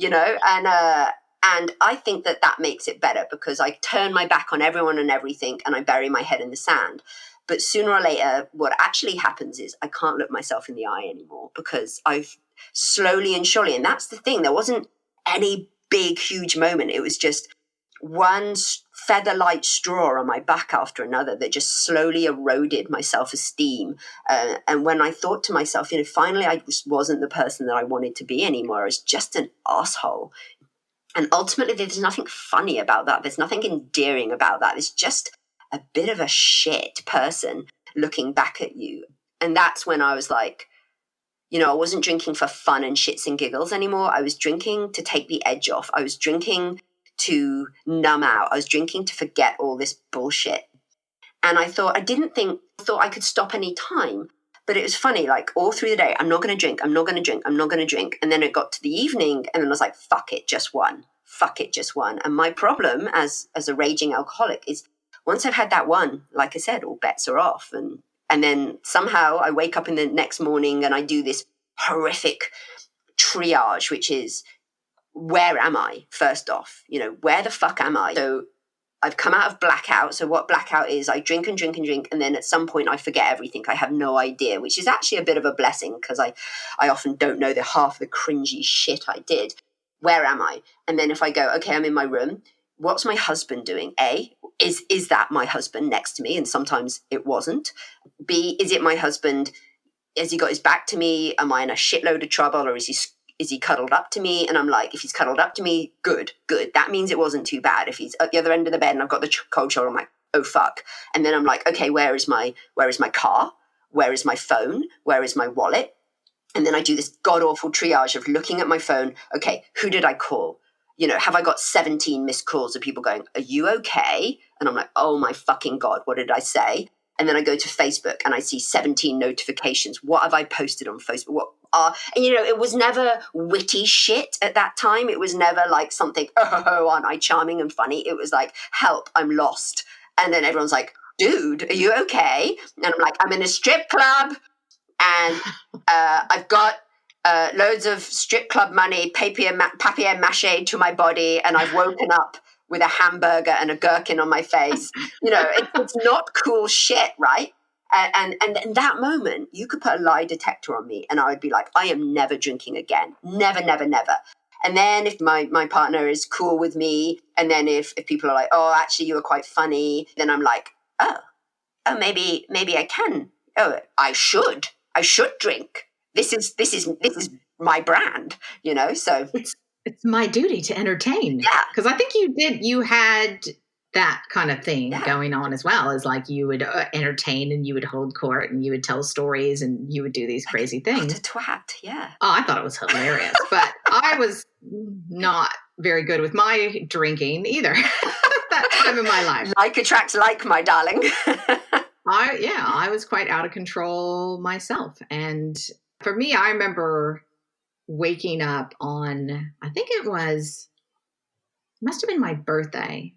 and I think that makes it better because I turn my back on everyone and everything and I bury my head in the sand. But sooner or later, what actually happens is I can't look myself in the eye anymore because I've slowly and surely, and that's the thing, there wasn't any big, huge moment. It was just one feather-light straw on my back after another that just slowly eroded my self-esteem. And when I thought to myself, finally I just wasn't the person that I wanted to be anymore. I was just an asshole. And ultimately, there's nothing funny about that. There's nothing endearing about that. It's just a bit of a shit person looking back at you. And that's when I was like, I wasn't drinking for fun and shits and giggles anymore. I was drinking to take the edge off. I was drinking to numb out. I was drinking to forget all this bullshit. And I thought I could stop any time. But it was funny, like all through the day, I'm not going to drink, I'm not going to drink, I'm not going to drink. And then it got to the evening and then I was like, fuck it, just one. Fuck it, just one. And my problem as a raging alcoholic is once I've had that one, like I said, all bets are off. And then somehow I wake up in the next morning and I do this horrific triage, which is, where am I, first off? Where the fuck am I? So I've come out of blackout. So what blackout is, I drink and drink and drink, and then at some point I forget everything. I have no idea, which is actually a bit of a blessing because I often don't know the half of the cringy shit I did. Where am I? And then if I go, okay, I'm in my room. What's my husband doing? A, is that my husband next to me? And sometimes it wasn't. B, is it my husband? Has he got his back to me? Am I in a shitload of trouble, or is he cuddled up to me? And I'm like, if he's cuddled up to me, good. That means it wasn't too bad. If he's at the other end of the bed and I've got the cold shoulder, I'm like, oh fuck. And then I'm like, okay, where is my car? Where is my phone? Where is my wallet? And then I do this god-awful triage of looking at my phone. Okay, who did I call? Have I got 17 missed calls of people going, are you okay? And I'm like, oh my fucking God, what did I say? And then I go to Facebook and I see 17 notifications. What have I posted on Facebook? And it was never witty shit at that time. It was never like something, oh, aren't I charming and funny? It was like, help, I'm lost. And then everyone's like, dude, are you okay? And I'm like, I'm in a strip club and I've got loads of strip club money, papier-mâché to my body, and I've woken up with a hamburger and a gherkin on my face. It's not cool shit, right? And in that moment, you could put a lie detector on me and I would be like, I am never drinking again. Never, never, never. And then if my partner is cool with me, and then if people are like, oh, actually, you were quite funny, then I'm like, oh, maybe I can. Oh, I should drink. This is my brand, so it's my duty to entertain. Yeah. Because I think you had that kind of thing going on as well, as like you would entertain and you would hold court and you would tell stories and you would do these crazy things. What a twat, yeah. Oh, I thought it was hilarious, but I was not very good with my drinking either that time in my life. Like attracts like, my darling. I was quite out of control myself. And for me, I remember waking up on, I think it must have been my birthday.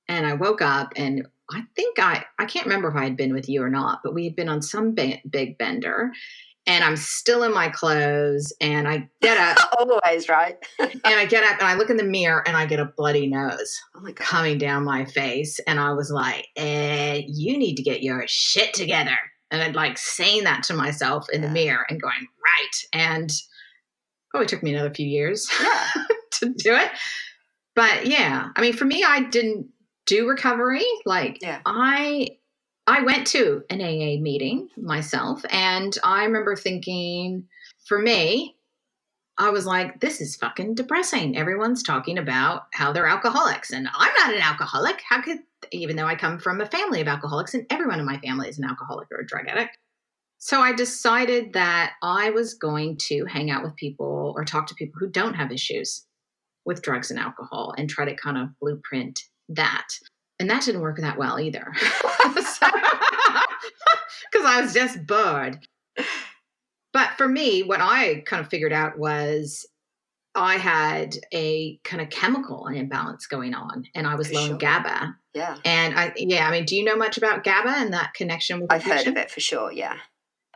And I woke up and I think I can't remember if I had been with you or not, but we had been on some big bender. and I'm still in my clothes, and I get up. Always, right? And I get up and I look in the mirror and I get a bloody nose Oh coming down my face. And I was like, you need to get your shit together. And I'd like saying that to myself in the mirror and going, right. And probably took me another few years to do it. But yeah, I mean, for me, I didn't do recovery. Like I went to an AA meeting myself, and I remember thinking, for me, I was like, this is fucking depressing. Everyone's talking about how they're alcoholics, and I'm not an alcoholic. How could, even though I come from a family of alcoholics, and everyone in my family is an alcoholic or a drug addict. So I decided that I was going to hang out with people or talk to people who don't have issues with drugs and alcohol and try to kind of blueprint that. And that didn't work that well either. Because I was just bored. But for me, what I kind of figured out was I had a kind of chemical imbalance going on, and I was low in GABA. Yeah. And I mean, do you know much about GABA and that connection with addiction? I've heard of it for sure. Yeah.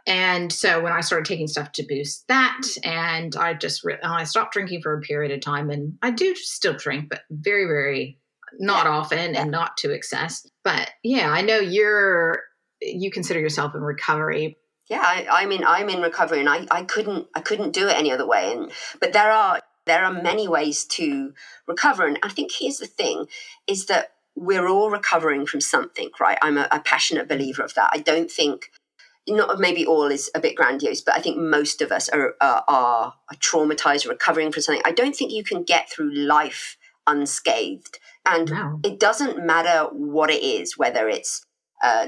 And so when I started taking stuff to boost that, and I stopped drinking for a period of time, and I do still drink, but very, very not often and not to excess. But yeah, I know you consider yourself in recovery. Yeah, I mean, I'm in recovery, and I couldn't do it any other way. But there are many ways to recover, and I think here's the thing: is that we're all recovering from something, right? I'm a passionate believer of that. I don't think, not maybe all is a bit grandiose, but I think most of us are traumatized, recovering from something. I don't think you can get through life unscathed, and it doesn't matter what it is, whether it's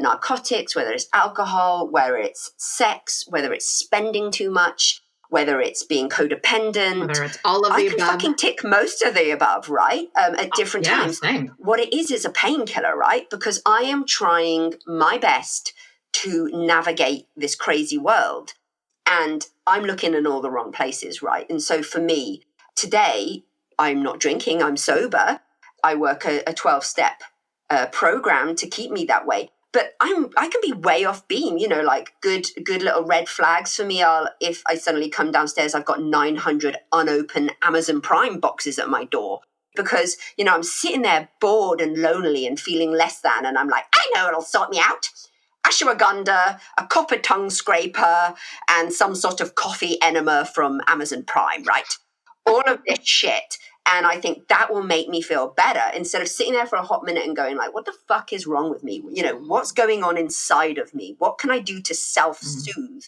narcotics, whether it's alcohol, whether it's sex, whether it's spending too much, whether it's being codependent, whether it's all of the above. I can fucking tick most of the above, right? At different times. Same. What it is a painkiller, right? Because I am trying my best to navigate this crazy world, and I'm looking in all the wrong places, right? And so for me, today, I'm not drinking, I'm sober. I work a 12-step program to keep me that way. But I can be way off beam, like good little red flags for me are if I suddenly come downstairs, I've got 900 unopened Amazon Prime boxes at my door because, I'm sitting there bored and lonely and feeling less than. And I'm like, I know it'll sort me out. Ashwagandha, a copper tongue scraper, and some sort of coffee enema from Amazon Prime, right? All of this shit. And I think that will make me feel better instead of sitting there for a hot minute and going like, what the fuck is wrong with me? What's going on inside of me? What can I do to self-soothe?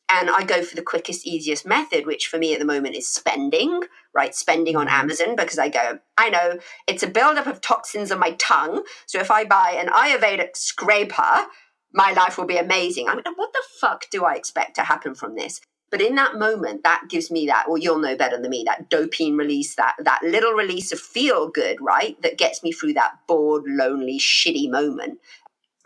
And I go for the quickest, easiest method, which for me at the moment is spending, right? Spending on Amazon, because I go, I know it's a buildup of toxins on my tongue. So if I buy an Ayurvedic scraper, my life will be amazing. I mean, what the fuck do I expect to happen from this? But in that moment, that gives me that, well, you'll know better than me, that dopamine release, that little release of feel good, right? That gets me through that bored, lonely, shitty moment.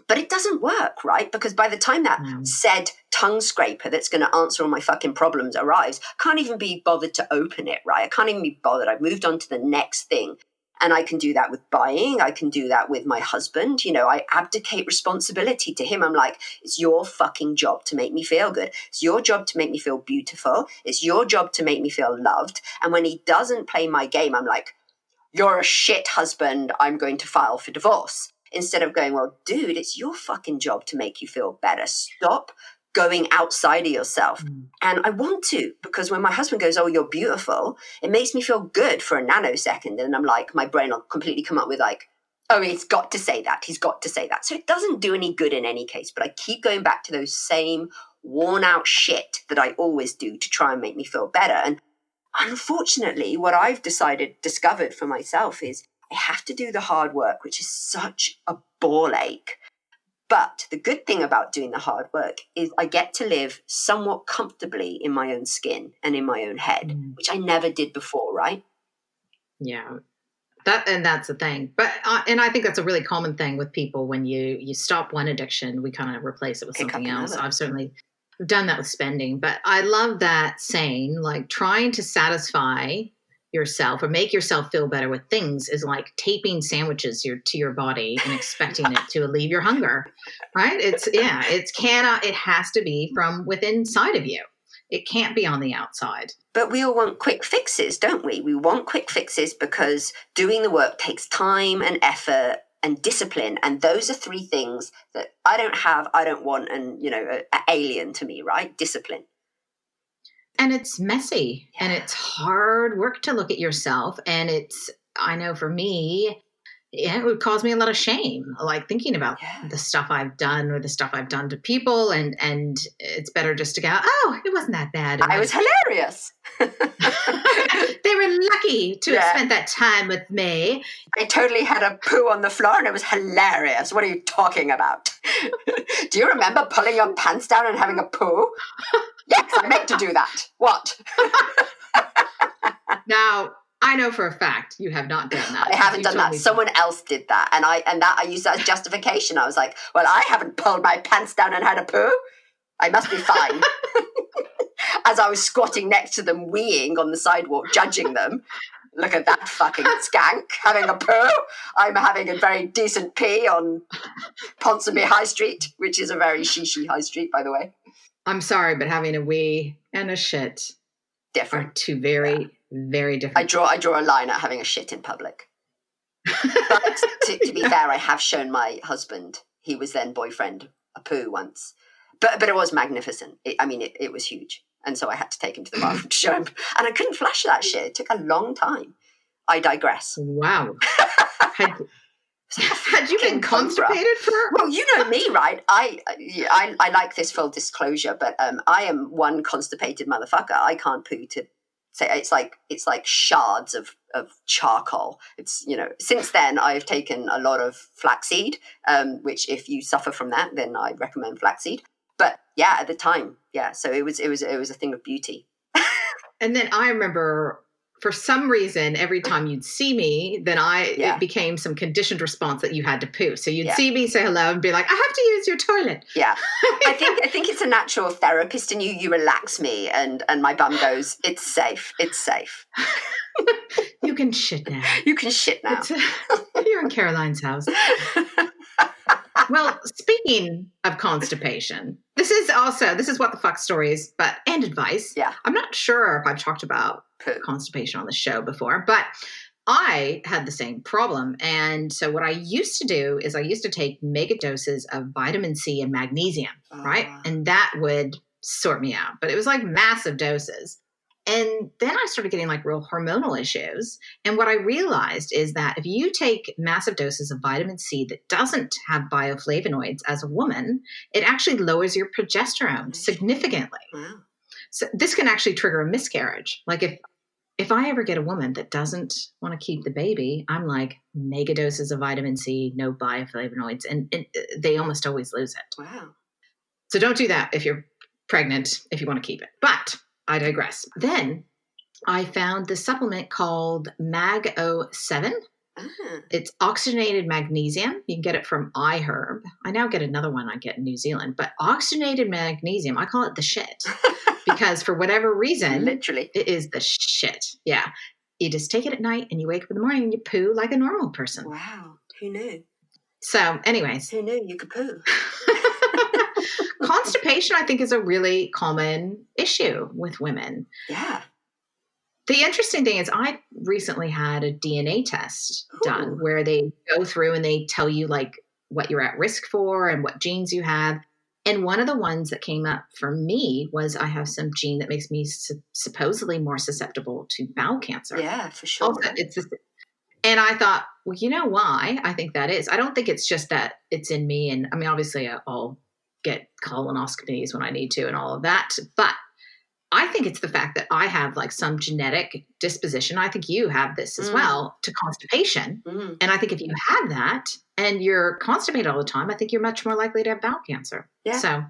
But it doesn't work, right? Because by the time that said tongue scraper that's going to answer all my fucking problems arrives, I can't even be bothered to open it, right? I can't even be bothered. I've moved on to the next thing. And I can do that with buying. I can do that with my husband. I abdicate responsibility to him. I'm like, it's your fucking job to make me feel good. It's your job to make me feel beautiful. It's your job to make me feel loved. And when he doesn't play my game, I'm like, you're a shit husband. I'm going to file for divorce. Instead of going, well, dude, it's your fucking job to make you feel better. Stop going outside of yourself. And I want to, because when my husband goes, oh, you're beautiful, it makes me feel good for a nanosecond. And I'm like, my brain will completely come up with like, oh, he's got to say that. He's got to say that. So it doesn't do any good in any case. But I keep going back to those same worn out shit that I always do to try and make me feel better. And unfortunately, what I've discovered for myself is I have to do the hard work, which is such a ball ache. But the good thing about doing the hard work is I get to live somewhat comfortably in my own skin and in my own head, which I never did before, right? Yeah, that's the thing. But and I think that's a really common thing with people. When you stop one addiction, we kind of replace it with something else. I've certainly done that with spending. But I love that saying, like trying to satisfy yourself or make yourself feel better with things is like taping sandwiches to your body and expecting it to alleviate your hunger, right? It has to be from within inside of you. It can't be on the outside. But we all want quick fixes, don't we? We want quick fixes because doing the work takes time and effort and discipline. And those are three things that I don't have, I don't want, and, are alien to me, right? Discipline. And it's messy and it's hard work to look at yourself. And I know for me, it would cause me a lot of shame, like thinking about the stuff I've done or the stuff I've done to people. And it's better just to go, oh, it wasn't that bad. I was hilarious. They were lucky to have spent that time with me. I totally had a poo on the floor and it was hilarious. What are you talking about? Do you remember pulling your pants down and having a poo? Yes, I meant to do that. What? Now, I know for a fact you have not done that. I haven't done that. Someone else did that. And I used that as justification. I was like, well, I haven't pulled my pants down and had a poo. I must be fine. As I was squatting next to them, weeing on the sidewalk, judging them. Look at that fucking skank having a poo. I'm having a very decent pee on Ponsonby High Street, which is a very shishi high street, by the way. I'm sorry, but having a wee and a shit are two very, very different. I draw a line at having a shit in public. But to be fair, I have shown my husband, he was then boyfriend, a poo once. But it was magnificent. It was huge. And so I had to take him to the bathroom to show him. And I couldn't flash that shit. It took a long time. I digress. Wow. Had you been constipated for? Well, you know me, right? I like this full disclosure, but I am one constipated motherfucker. I can't poo to say it's like shards of charcoal. It's since then I've taken a lot of flaxseed, which if you suffer from that, then I recommend flaxseed. But yeah, at the time, so it was a thing of beauty. And then I remember, for some reason, every time you'd see me, then it became some conditioned response that you had to poo. So you'd see me, say hello, and be like, I have to use your toilet. Yeah. I think it's a natural therapist in you. You relax me, and my bum goes, it's safe. It's safe. You can shit now. You can shit now. You're in Caroline's house. Well, speaking of constipation, this is what the fuck stories, and advice. Yeah. I'm not sure if I've talked about constipation on the show before, but I had the same problem. And so what I used to do is I used to take mega doses of vitamin C and magnesium, right? And that would sort me out. But it was like massive doses. And then I started getting like real hormonal issues. And what I realized is that if you take massive doses of vitamin C that doesn't have bioflavonoids as a woman, it actually lowers your progesterone significantly. Wow. So this can actually trigger a miscarriage. Like if I ever get a woman that doesn't want to keep the baby, I'm like mega doses of vitamin C, no bioflavonoids, and they almost always lose it. Wow. So don't do that if you're pregnant, if you want to keep it. But I digress. Then I found this supplement called Mag-O7. It's oxygenated magnesium. You can get it from iHerb. I now get another one I get in New Zealand. But oxygenated magnesium, I call it the shit. Because for whatever reason, literally, it is the shit. Yeah. You just take it at night and you wake up in the morning and you poo like a normal person. Wow. Who knew? So anyways. Who knew you could poo? Constipation, I think, is a really common issue with women. Yeah. The interesting thing is I recently had a DNA test done where they go through and they tell you like what you're at risk for and what genes you have. And one of the ones that came up for me was I have some gene that makes me supposedly more susceptible to bowel cancer. Yeah, for sure. Also, and I thought, well, you know why I think that is? I don't think it's just that it's in me. And I mean, obviously I'll get colonoscopies when I need to and all of that. But I think it's the fact that I have like some genetic disposition. I think you have this as well to constipation. Mm. And I think if you have that and you're constipated all the time, I think you're much more likely to have bowel cancer. Yeah. So,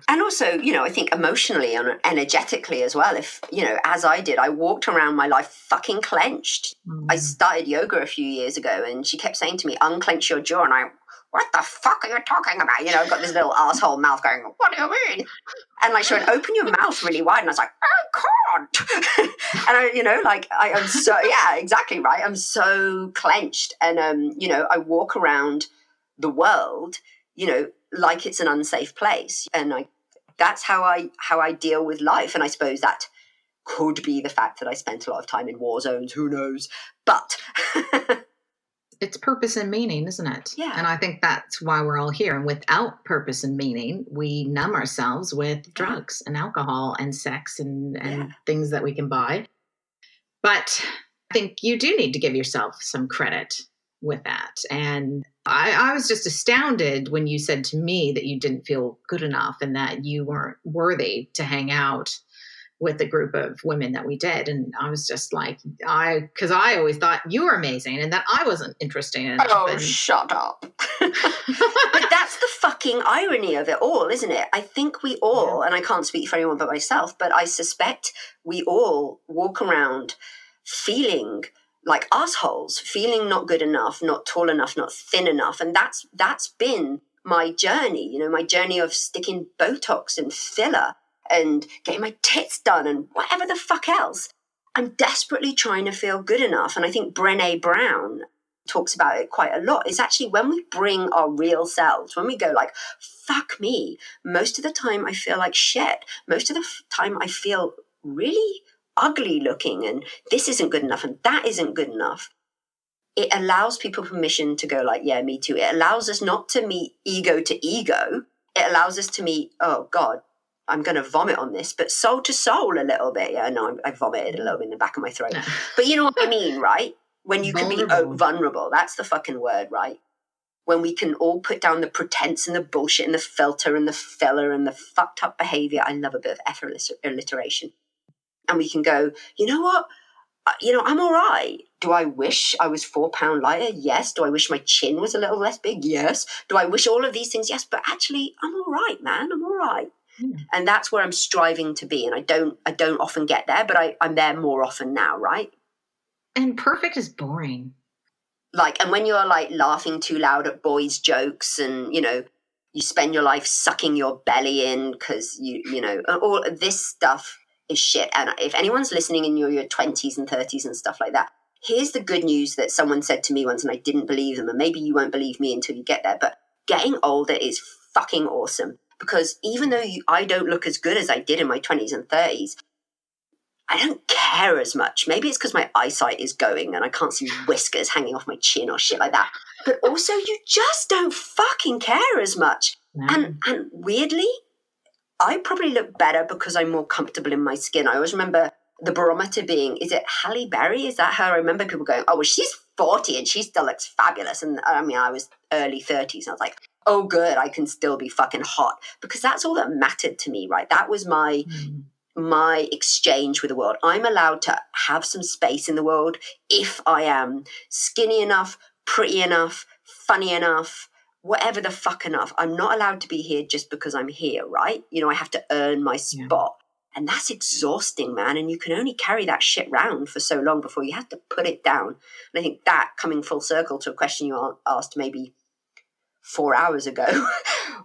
and also, I think emotionally and energetically as well, if, as I did, I walked around my life fucking clenched. I started yoga a few years ago and she kept saying to me, unclench your jaw. And what the fuck are you talking about? I've got this little asshole mouth going, what do you mean? And like she went, open your mouth really wide. And I was like, I can't. And I'm so, yeah, exactly right. I'm so clenched. And, I walk around the world, like it's an unsafe place. And I That's how I deal with life. And I suppose that could be the fact that I spent a lot of time in war zones. Who knows? But it's purpose and meaning, isn't it? Yeah. And I think that's why we're all here. And without purpose and meaning, we numb ourselves with drugs and alcohol and sex and things that we can buy. But I think you do need to give yourself some credit with that. And I was just astounded when you said to me that you didn't feel good enough and that you weren't worthy to hang out with the group of women that we did. And I was just like, because I always thought you were amazing and that I wasn't interesting enough. Oh, shut up. But that's the fucking irony of it all, isn't it? I think we all, and I can't speak for anyone but myself, but I suspect we all walk around feeling like assholes, feeling not good enough, not tall enough, not thin enough. And that's been my journey, my journey of sticking Botox and filler and getting my tits done and whatever the fuck else. I'm desperately trying to feel good enough. And I think Brené Brown talks about it quite a lot. It's actually when we bring our real selves, when we go like, fuck me, most of the time I feel like shit. Most of the time I feel really ugly looking and this isn't good enough and that isn't good enough. It allows people permission to go like, yeah, me too. It allows us not to meet ego to ego. It allows us to meet, oh God, I'm going to vomit on this, but soul to soul a little bit. Yeah, no, I vomited a little bit in the back of my throat. But you know what I mean, right? When you can be vulnerable, that's the fucking word, right? When we can all put down the pretense and the bullshit and the filter and the filler and the fucked up behavior. I love a bit of F alliteration. And we can go, you know what? I'm all right. Do I wish I was 4 pounds lighter? Yes. Do I wish my chin was a little less big? Yes. Do I wish all of these things? Yes. But actually, I'm all right, man. I'm all right. And that's where I'm striving to be. And I don't often get there, but I'm there more often now, right? And perfect is boring. And when you're like laughing too loud at boys' jokes and, you spend your life sucking your belly in because all this stuff is shit. And if anyone's listening in your 20s and 30s and stuff like that, here's the good news that someone said to me once and I didn't believe them. And maybe you won't believe me until you get there. But getting older is fucking awesome. Because even though I don't look as good as I did in my 20s and 30s, I don't care as much. Maybe it's because my eyesight is going and I can't see whiskers hanging off my chin or shit like that. But also, you just don't fucking care as much. No. And weirdly, I probably look better because I'm more comfortable in my skin. I always remember the barometer being, is it Halle Berry? Is that her? I remember people going, oh, well, she's 40 and she still looks fabulous. And I mean, I was early 30s. And I was like, oh, good, I can still be fucking hot. Because that's all that mattered to me, right? That was my exchange with the world. I'm allowed to have some space in the world if I am skinny enough, pretty enough, funny enough, whatever the fuck enough. I'm not allowed to be here just because I'm here, right? I have to earn my spot. And that's exhausting, man. And you can only carry that shit round for so long before you have to put it down. And I think that, coming full circle to a question you asked maybe 4 hours ago,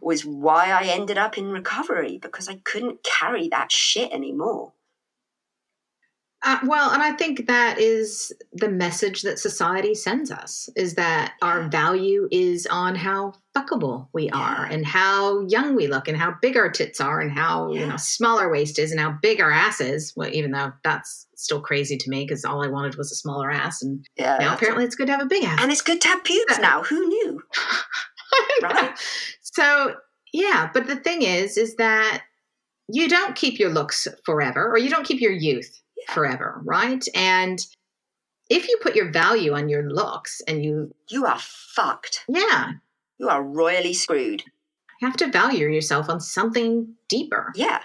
was why I ended up in recovery, because I couldn't carry that shit anymore. Well, and I think that is the message that society sends us, is that our value is on how fuckable we are and how young we look and how big our tits are and how small our waist is and how big our ass is. Well, even though that's still crazy to me because all I wanted was a smaller ass. And now apparently it's good to have a big ass. And it's good to have pubes now. Who knew? Right? So, but the thing is that you don't keep your looks forever, or you don't keep your youth forever, right? And if you put your value on your looks and you are fucked. Yeah. You are royally screwed. You have to value yourself on something deeper. Yeah.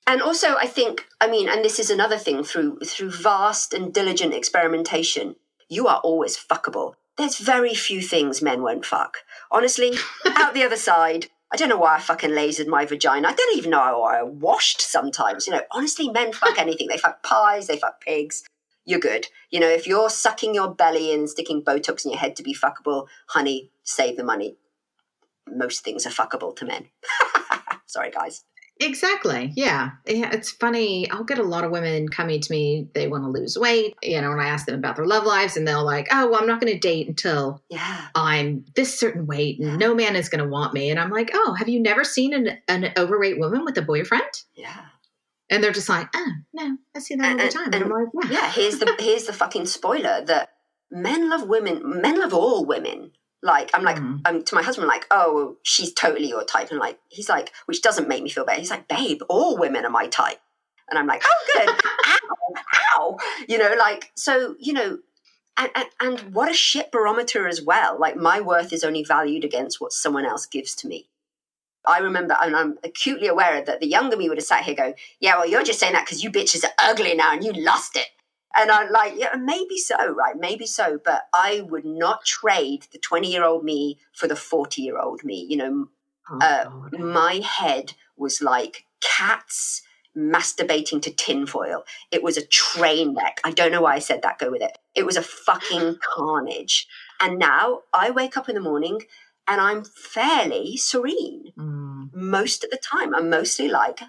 And also, I think, and this is another thing, through vast and diligent experimentation, you are always fuckable. There's very few things men won't fuck. Honestly, out the other side, I don't know why I fucking lasered my vagina. I don't even know how I washed sometimes. Honestly, men fuck anything. They fuck pies, they fuck pigs. You're good. If you're sucking your belly and sticking Botox in your head to be fuckable, honey, save the money. Most things are fuckable to men. Sorry, guys. Exactly. Yeah. Yeah. It's funny. I'll get a lot of women coming to me. They want to lose weight, and I ask them about their love lives, and they're like, oh, well, I'm not going to date until I'm this certain weight and no man is going to want me. And I'm like, oh, have you never seen an overweight woman with a boyfriend? Yeah. And they're just like, oh, no, I see that all the time. And I'm like, yeah, here's the fucking spoiler that men love women. Men love all women. Like, I'm like, I'm to my husband, like, oh, she's totally your type. And like, he's like, which doesn't make me feel bad. He's like, babe, all women are my type. And I'm like, oh, good. Ow. Like, so, and what a shit barometer as well. Like, my worth is only valued against what someone else gives to me. I remember, and I'm acutely aware that the younger me would have sat here going, yeah, well, you're just saying that because you bitches are ugly now and you lost it. And I'm like, yeah, maybe so, right? Maybe so. But I would not trade the 20-year-old me for the 40-year-old me. My head was like cats masturbating to tinfoil. It was a train wreck. I don't know why I said that. Go with it. It was a fucking carnage. And now I wake up in the morning and I'm fairly serene most of the time. I'm mostly like,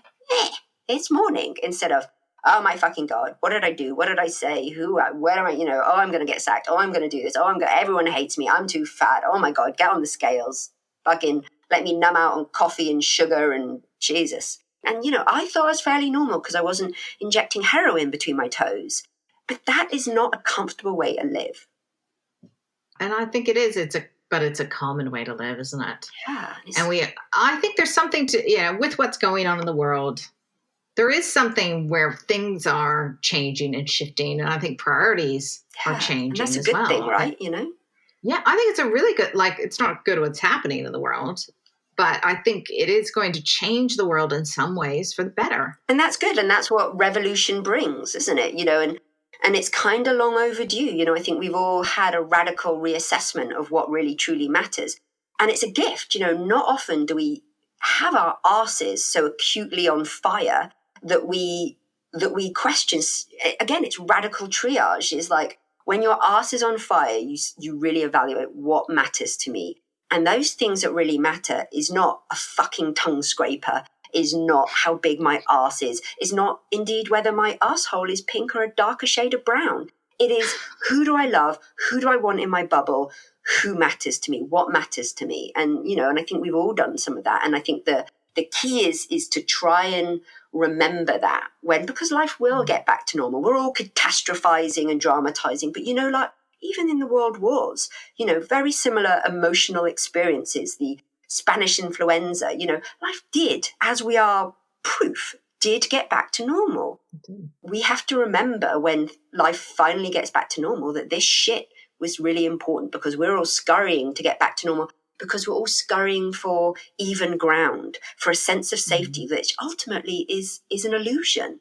it's morning, instead of, oh my fucking God, what did I do? What did I say? Where am I? Oh, I'm going to get sacked. Oh, I'm going to do this. Oh, everyone hates me. I'm too fat. Oh my God, get on the scales. Fucking let me numb out on coffee and sugar and Jesus. And, I thought I was fairly normal because I wasn't injecting heroin between my toes. But that is not a comfortable way to live. And I think it is. But it's a common way to live, isn't it? Yeah. And I think there's something to, with what's going on in the world, there is something where things are changing and shifting. And I think priorities are changing as well. That's a good thing, right? Yeah, I think it's a really good, it's not good what's happening in the world, but I think it is going to change the world in some ways for the better. And that's good. And that's what revolution brings, isn't it? And it's kind of long overdue. I think we've all had a radical reassessment of what really truly matters. And it's a gift. Not often do we have our arses so acutely on fire that we question. Again, it's radical triage. It's like when your arse is on fire, you really evaluate what matters to me. And those things that really matter is not a fucking tongue scraper, is not how big my arse is not indeed whether my asshole is pink or a darker shade of brown. It is, who do I love? Who do I want in my bubble? Who matters to me? What matters to me? And, and I think we've all done some of that. And I think the key is to try and remember that because life will get back to normal. We're all catastrophizing and dramatizing, but even in the world wars, very similar emotional experiences, the Spanish influenza, life did, as we are proof, did get back to normal. We have to remember when life finally gets back to normal that this shit was really important, because we're all scurrying to get back to normal, because we're all scurrying for even ground, for a sense of safety, which ultimately is an illusion.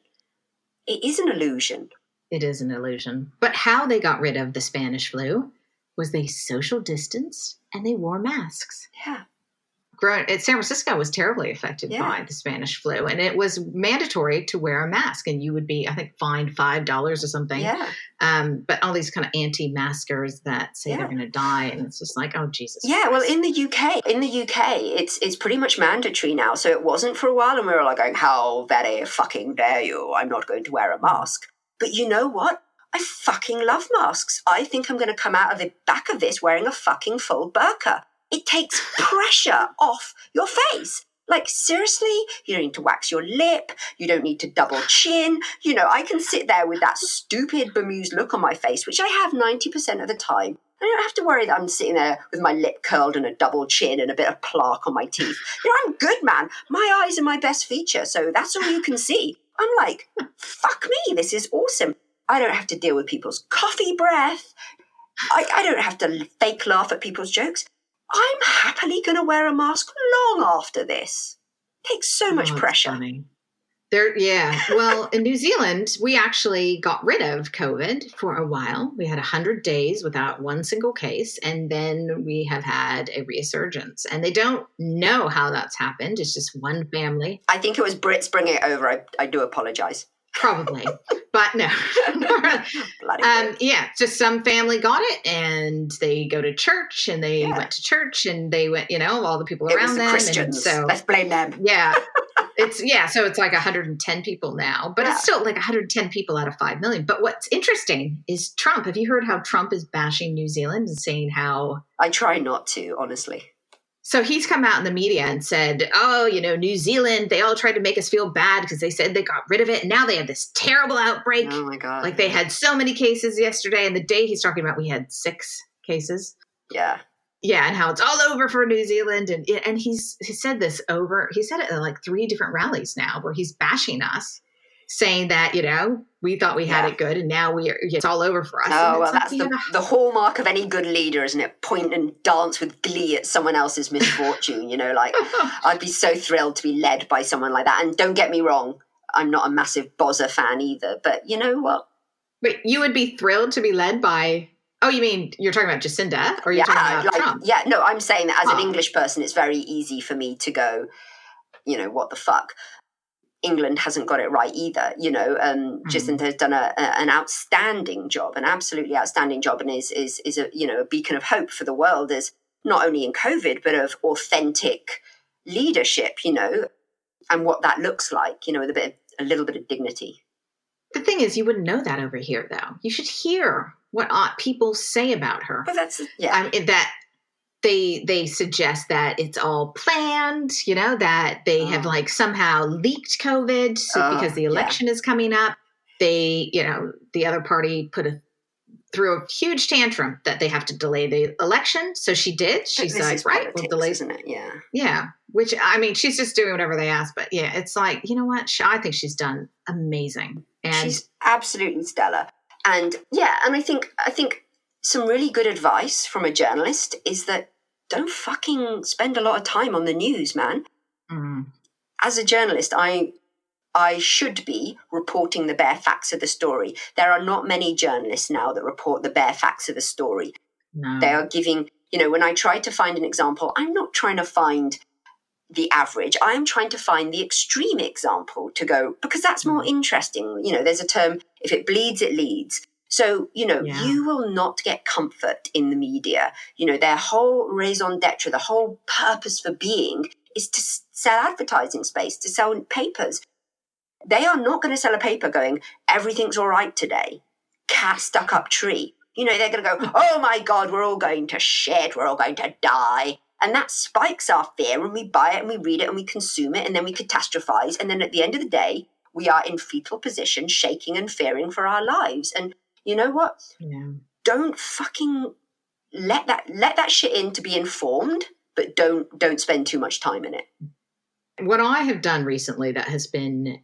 It is an illusion. It is an illusion. But how they got rid of the Spanish flu was they social distanced and they wore masks. Yeah. San Francisco was terribly affected by the Spanish flu, and it was mandatory to wear a mask, and you would be, I think, fined $5 or something. Yeah. But all these kind of anti-maskers that say they're going to die, and it's just like, oh, Jesus. Yeah, well, in the UK, it's pretty much mandatory now. So it wasn't for a while, and we were like going, how very fucking dare you? I'm not going to wear a mask. But you know what? I fucking love masks. I think I'm going to come out of the back of this wearing a fucking full burqa. It takes pressure off your face. Like, seriously, you don't need to wax your lip. You don't need to double chin. I can sit there with that stupid bemused look on my face, which I have 90% of the time. I don't have to worry that I'm sitting there with my lip curled and a double chin and a bit of plaque on my teeth. I'm good, man. My eyes are my best feature, so that's all you can see. I'm like, fuck me, this is awesome. I don't have to deal with people's coffee breath. I don't have to fake laugh at people's jokes. I'm happily going to wear a mask long after this. It takes so much pressure. Funny. Well, in New Zealand, we actually got rid of COVID for a while. We had 100 days without one single case, and then we have had a resurgence. And they don't know how that's happened. It's just one family. I think it was Brits bringing it over. I do apologize. Probably, but no. Just some family got it, and they go to church, and they went to church, and they went, all the people around them. Christians. And so let's blame them. Yeah. So it's like 110 people now, but it's still like 110 people out of 5 million. But what's interesting is Trump. Have you heard how Trump is bashing New Zealand and saying how... I try not to, honestly. So he's come out in the media and said, oh, New Zealand, they all tried to make us feel bad because they said they got rid of it. And now they have this terrible outbreak. Oh, my God. Like they had so many cases yesterday. And the day he's talking about, we had 6 cases. Yeah. Yeah. And how it's all over for New Zealand. And he said this he said it at like 3 different rallies now where he's bashing us, saying that, we thought we had it good and now it's all over for us. Oh, well, that's the hallmark of any good leader, isn't it? Point and dance with glee at someone else's misfortune, like I'd be so thrilled to be led by someone like that. And don't get me wrong, I'm not a massive Bozza fan either, but you know what? Wait, you would be thrilled to be led by... Oh, you mean you're talking about Jacinda or you're talking about Trump? Yeah, no, I'm saying that as an English person, it's very easy for me to go, what the fuck? England hasn't got it right either. Jacinda has done an outstanding job, an absolutely outstanding job, and is a beacon of hope for the world, as not only in COVID, but of authentic leadership, and what that looks like, with a little bit of dignity. The thing is, you wouldn't know that over here, though. You should hear what people say about her. Well, that's that they suggest that it's all planned, that they have like somehow leaked COVID because the election is coming up. They, the other party threw a huge tantrum that they have to delay the election. So she did. She's like, right, we'll delay, isn't it? Yeah. Yeah. Which, she's just doing whatever they ask. But yeah, it's like, you know what? I think she's done amazing. And she's absolutely stellar. And and I think some really good advice from a journalist is that don't fucking spend a lot of time on the news, man. Mm. As a journalist, I should be reporting the bare facts of the story. There are not many journalists now that report the bare facts of the story. No. They are giving, when I try to find an example, I'm not trying to find the average. I am trying to find the extreme example to go, because that's more interesting. There's a term, if it bleeds, it leads. So, you will not get comfort in the media. Their whole raison d'etre, the whole purpose for being is to sell advertising space, to sell papers. They are not going to sell a paper going, everything's all right today. Cat stuck up tree. They're going to go, oh my God, we're all going to shit. We're all going to die. And that spikes our fear, and we buy it and we read it and we consume it, and then we catastrophize. And then at the end of the day, we are in fetal position, shaking and fearing for our lives. And you know what? Yeah. Don't fucking let that shit in to be informed, but don't spend too much time in it. What I have done recently that has been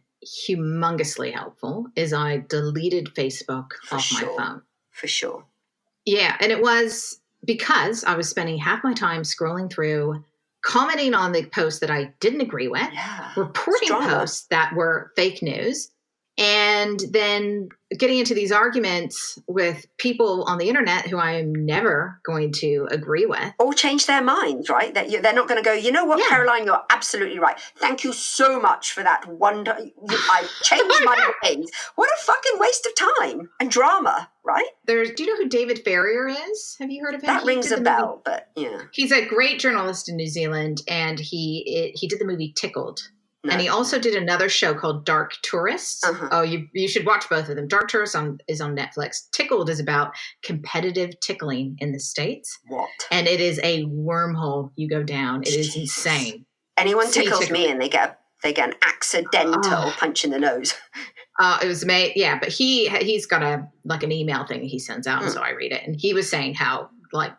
humongously helpful is I deleted Facebook off my phone. For sure. Yeah, and it was because I was spending half my time scrolling through, commenting on the posts that I didn't agree with, reporting posts that were fake news, and then getting into these arguments with people on the internet who I am never going to agree with. Or change their minds, right? That they're not going to go, you know what, Caroline, you're absolutely right. Thank you so much for that wonder. I changed my mind. What a fucking waste of time and drama, right? Do you know who David Farrier is? Have you heard of him? That rings a bell, but yeah. He's a great journalist in New Zealand, and he did the movie Tickled. No. And he also did another show called Dark Tourists. Uh-huh. Oh, you should watch both of them. Dark Tourists is on Netflix. Tickled is about competitive tickling in the States. What? And it is a wormhole you go down. It is insane. Anyone tickles me and they get an accidental punch in the nose. It was made, yeah. But he's got an email thing he sends out, and so I read it. And he was saying how,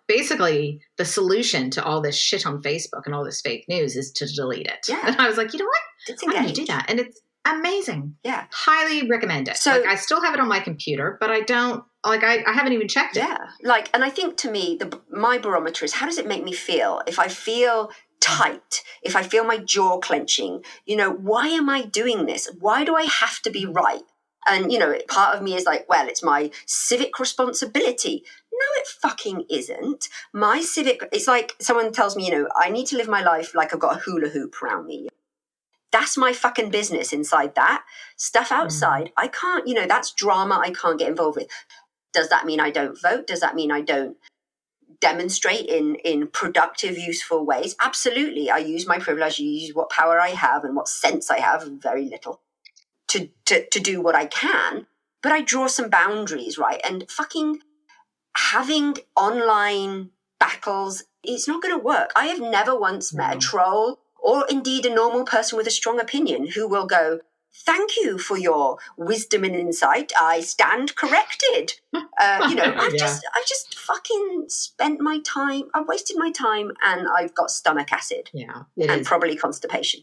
basically the solution to all this shit on Facebook and all this fake news is to delete it. Yeah. And I was like, you know what? I'm going to do that. And it's amazing. Yeah. Highly recommend it. So I still have it on my computer, but I don't, I haven't even checked it. Yeah. And I think to me, my barometer is, how does it make me feel? If I feel tight, if I feel my jaw clenching, why am I doing this? Why do I have to be right? And, part of me is like, well, it's my civic responsibility. No, it fucking isn't. It's like someone tells me, I need to live my life like I've got a hula hoop around me. That's my fucking business inside that. Stuff outside, I can't, that's drama I can't get involved with. Does that mean I don't vote? Does that mean I don't demonstrate in productive, useful ways? Absolutely. I use my privilege, I use what power I have and what sense I have, very little, to do what I can. But I draw some boundaries, right? And fucking having online battles, it's not going to work. I have never once met a troll or indeed a normal person with a strong opinion who will go, thank you for your wisdom and insight. I stand corrected. I've just fucking spent my time. I've wasted my time, and I've got stomach acid. Yeah, and probably constipation.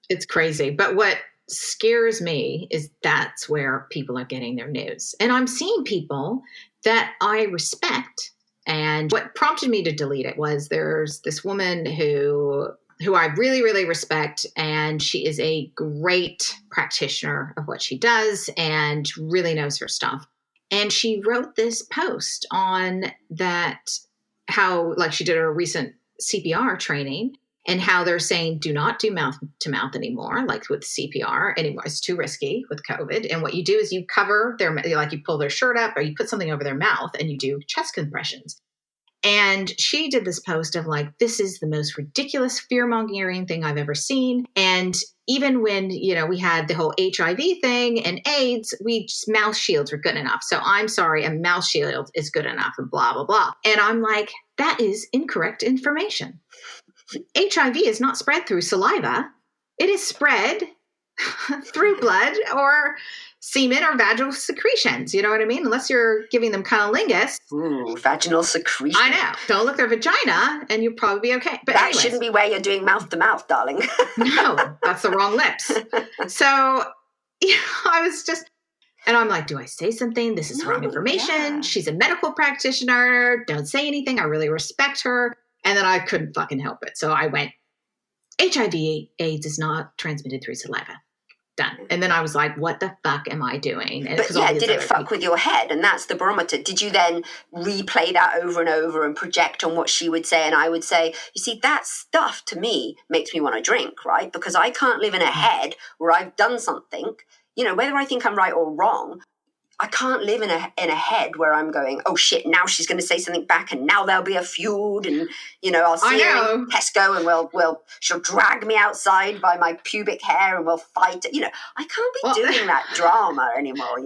It's crazy. But what scares me is that's where people are getting their news, and I'm seeing people that I respect. And what prompted me to delete it was there's this woman who I really, really respect, and she is a great practitioner of what she does and really knows her stuff. And she wrote this post on that, how, like, she did a recent CPR training and how they're saying, do not do mouth to mouth anymore, like with CPR anymore. It's too risky with COVID. And what you do is you cover their, like you pull their shirt up or you put something over their mouth and you do chest compressions. And she did this post of like, this is the most ridiculous fear-mongering thing I've ever seen. And even when, we had the whole HIV thing and AIDS, mouth shields were good enough. So I'm sorry, a mouth shield is good enough and blah, blah, blah. And I'm like, that is incorrect information. HIV is not spread through saliva. It is spread through blood or semen or vaginal secretions. You know what I mean? Unless you're giving them cunnilingus. Ooh, vaginal secretion. I know. Don't look their vagina and you'll probably be okay. But that shouldn't be where you're doing mouth to mouth, darling. No, that's the wrong lips. So I was just, and I'm like, do I say something? This is wrong information. Yeah. She's a medical practitioner. Don't say anything. I really respect her. And then I couldn't fucking help it. So I went, HIV AIDS is not transmitted through saliva. Done. And then I was like, what the fuck am I doing? And but yeah, did it fuck with your head? And that's the barometer. Did you then replay that over and over and project on what she would say? And I would say, you see, that stuff to me makes me want to drink, right? Because I can't live in a head where I've done something, whether I think I'm right or wrong. I can't live in a head where I'm going, oh shit, now she's going to say something back and now there'll be a feud and, I'll see her in Tesco and she'll drag me outside by my pubic hair and we'll fight. I can't be doing that drama anymore,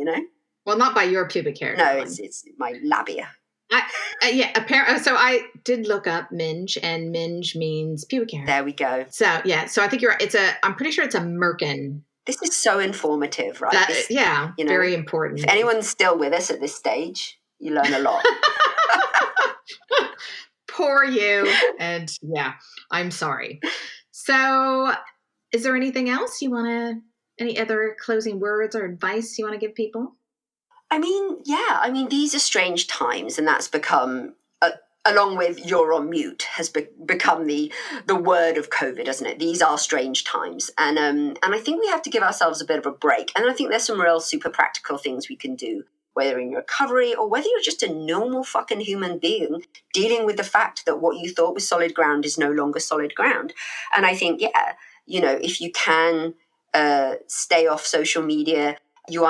Well, not by your pubic hair. No, it's my labia. Apparently. So I did look up minge, and minge means pubic hair. There we go. So, yeah. So I think you're right. I'm pretty sure it's a merkin. This is so informative, right? Very important. If anyone's still with us at this stage, you learn a lot. Poor you. And yeah, I'm sorry. So is there anything else any other closing words or advice you want to give people? These are strange times, and that's become along with you're on mute, has become the word of COVID, hasn't it? These are strange times. And I think we have to give ourselves a bit of a break. And I think there's some real super practical things we can do, whether in recovery or whether you're just a normal fucking human being dealing with the fact that what you thought was solid ground is no longer solid ground. And I think, if you can stay off social media, you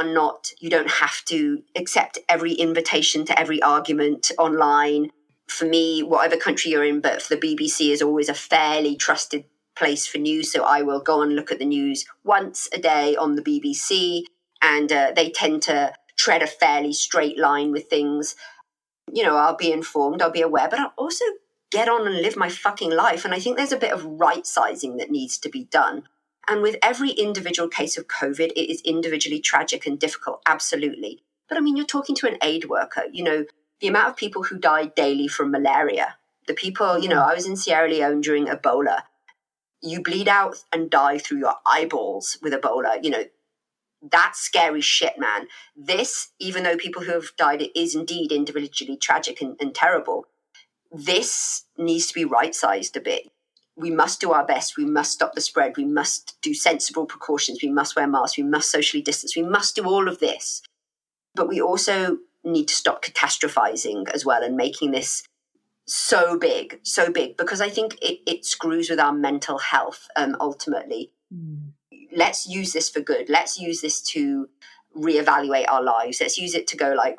don't have to accept every invitation to every argument online. For me, whatever country you're in, but for the BBC is always a fairly trusted place for news. So I will go and look at the news once a day on the BBC, and they tend to tread a fairly straight line with things. I'll be informed, I'll be aware, but I'll also get on and live my fucking life. And I think there's a bit of right sizing that needs to be done. And with every individual case of COVID, it is individually tragic and difficult, absolutely. But you're talking to an aid worker, the amount of people who die daily from malaria, the people, I was in Sierra Leone during Ebola. You bleed out and die through your eyeballs with Ebola. That's scary shit, man. This, even though people who have died, it is indeed individually tragic and terrible. This needs to be right-sized a bit. We must do our best. We must stop the spread. We must do sensible precautions. We must wear masks. We must socially distance. We must do all of this. But we also need to stop catastrophizing as well and making this so big, because I think it screws with our mental health ultimately. Let's use this for good. Let's use this to reevaluate our lives. Let's use it to go like,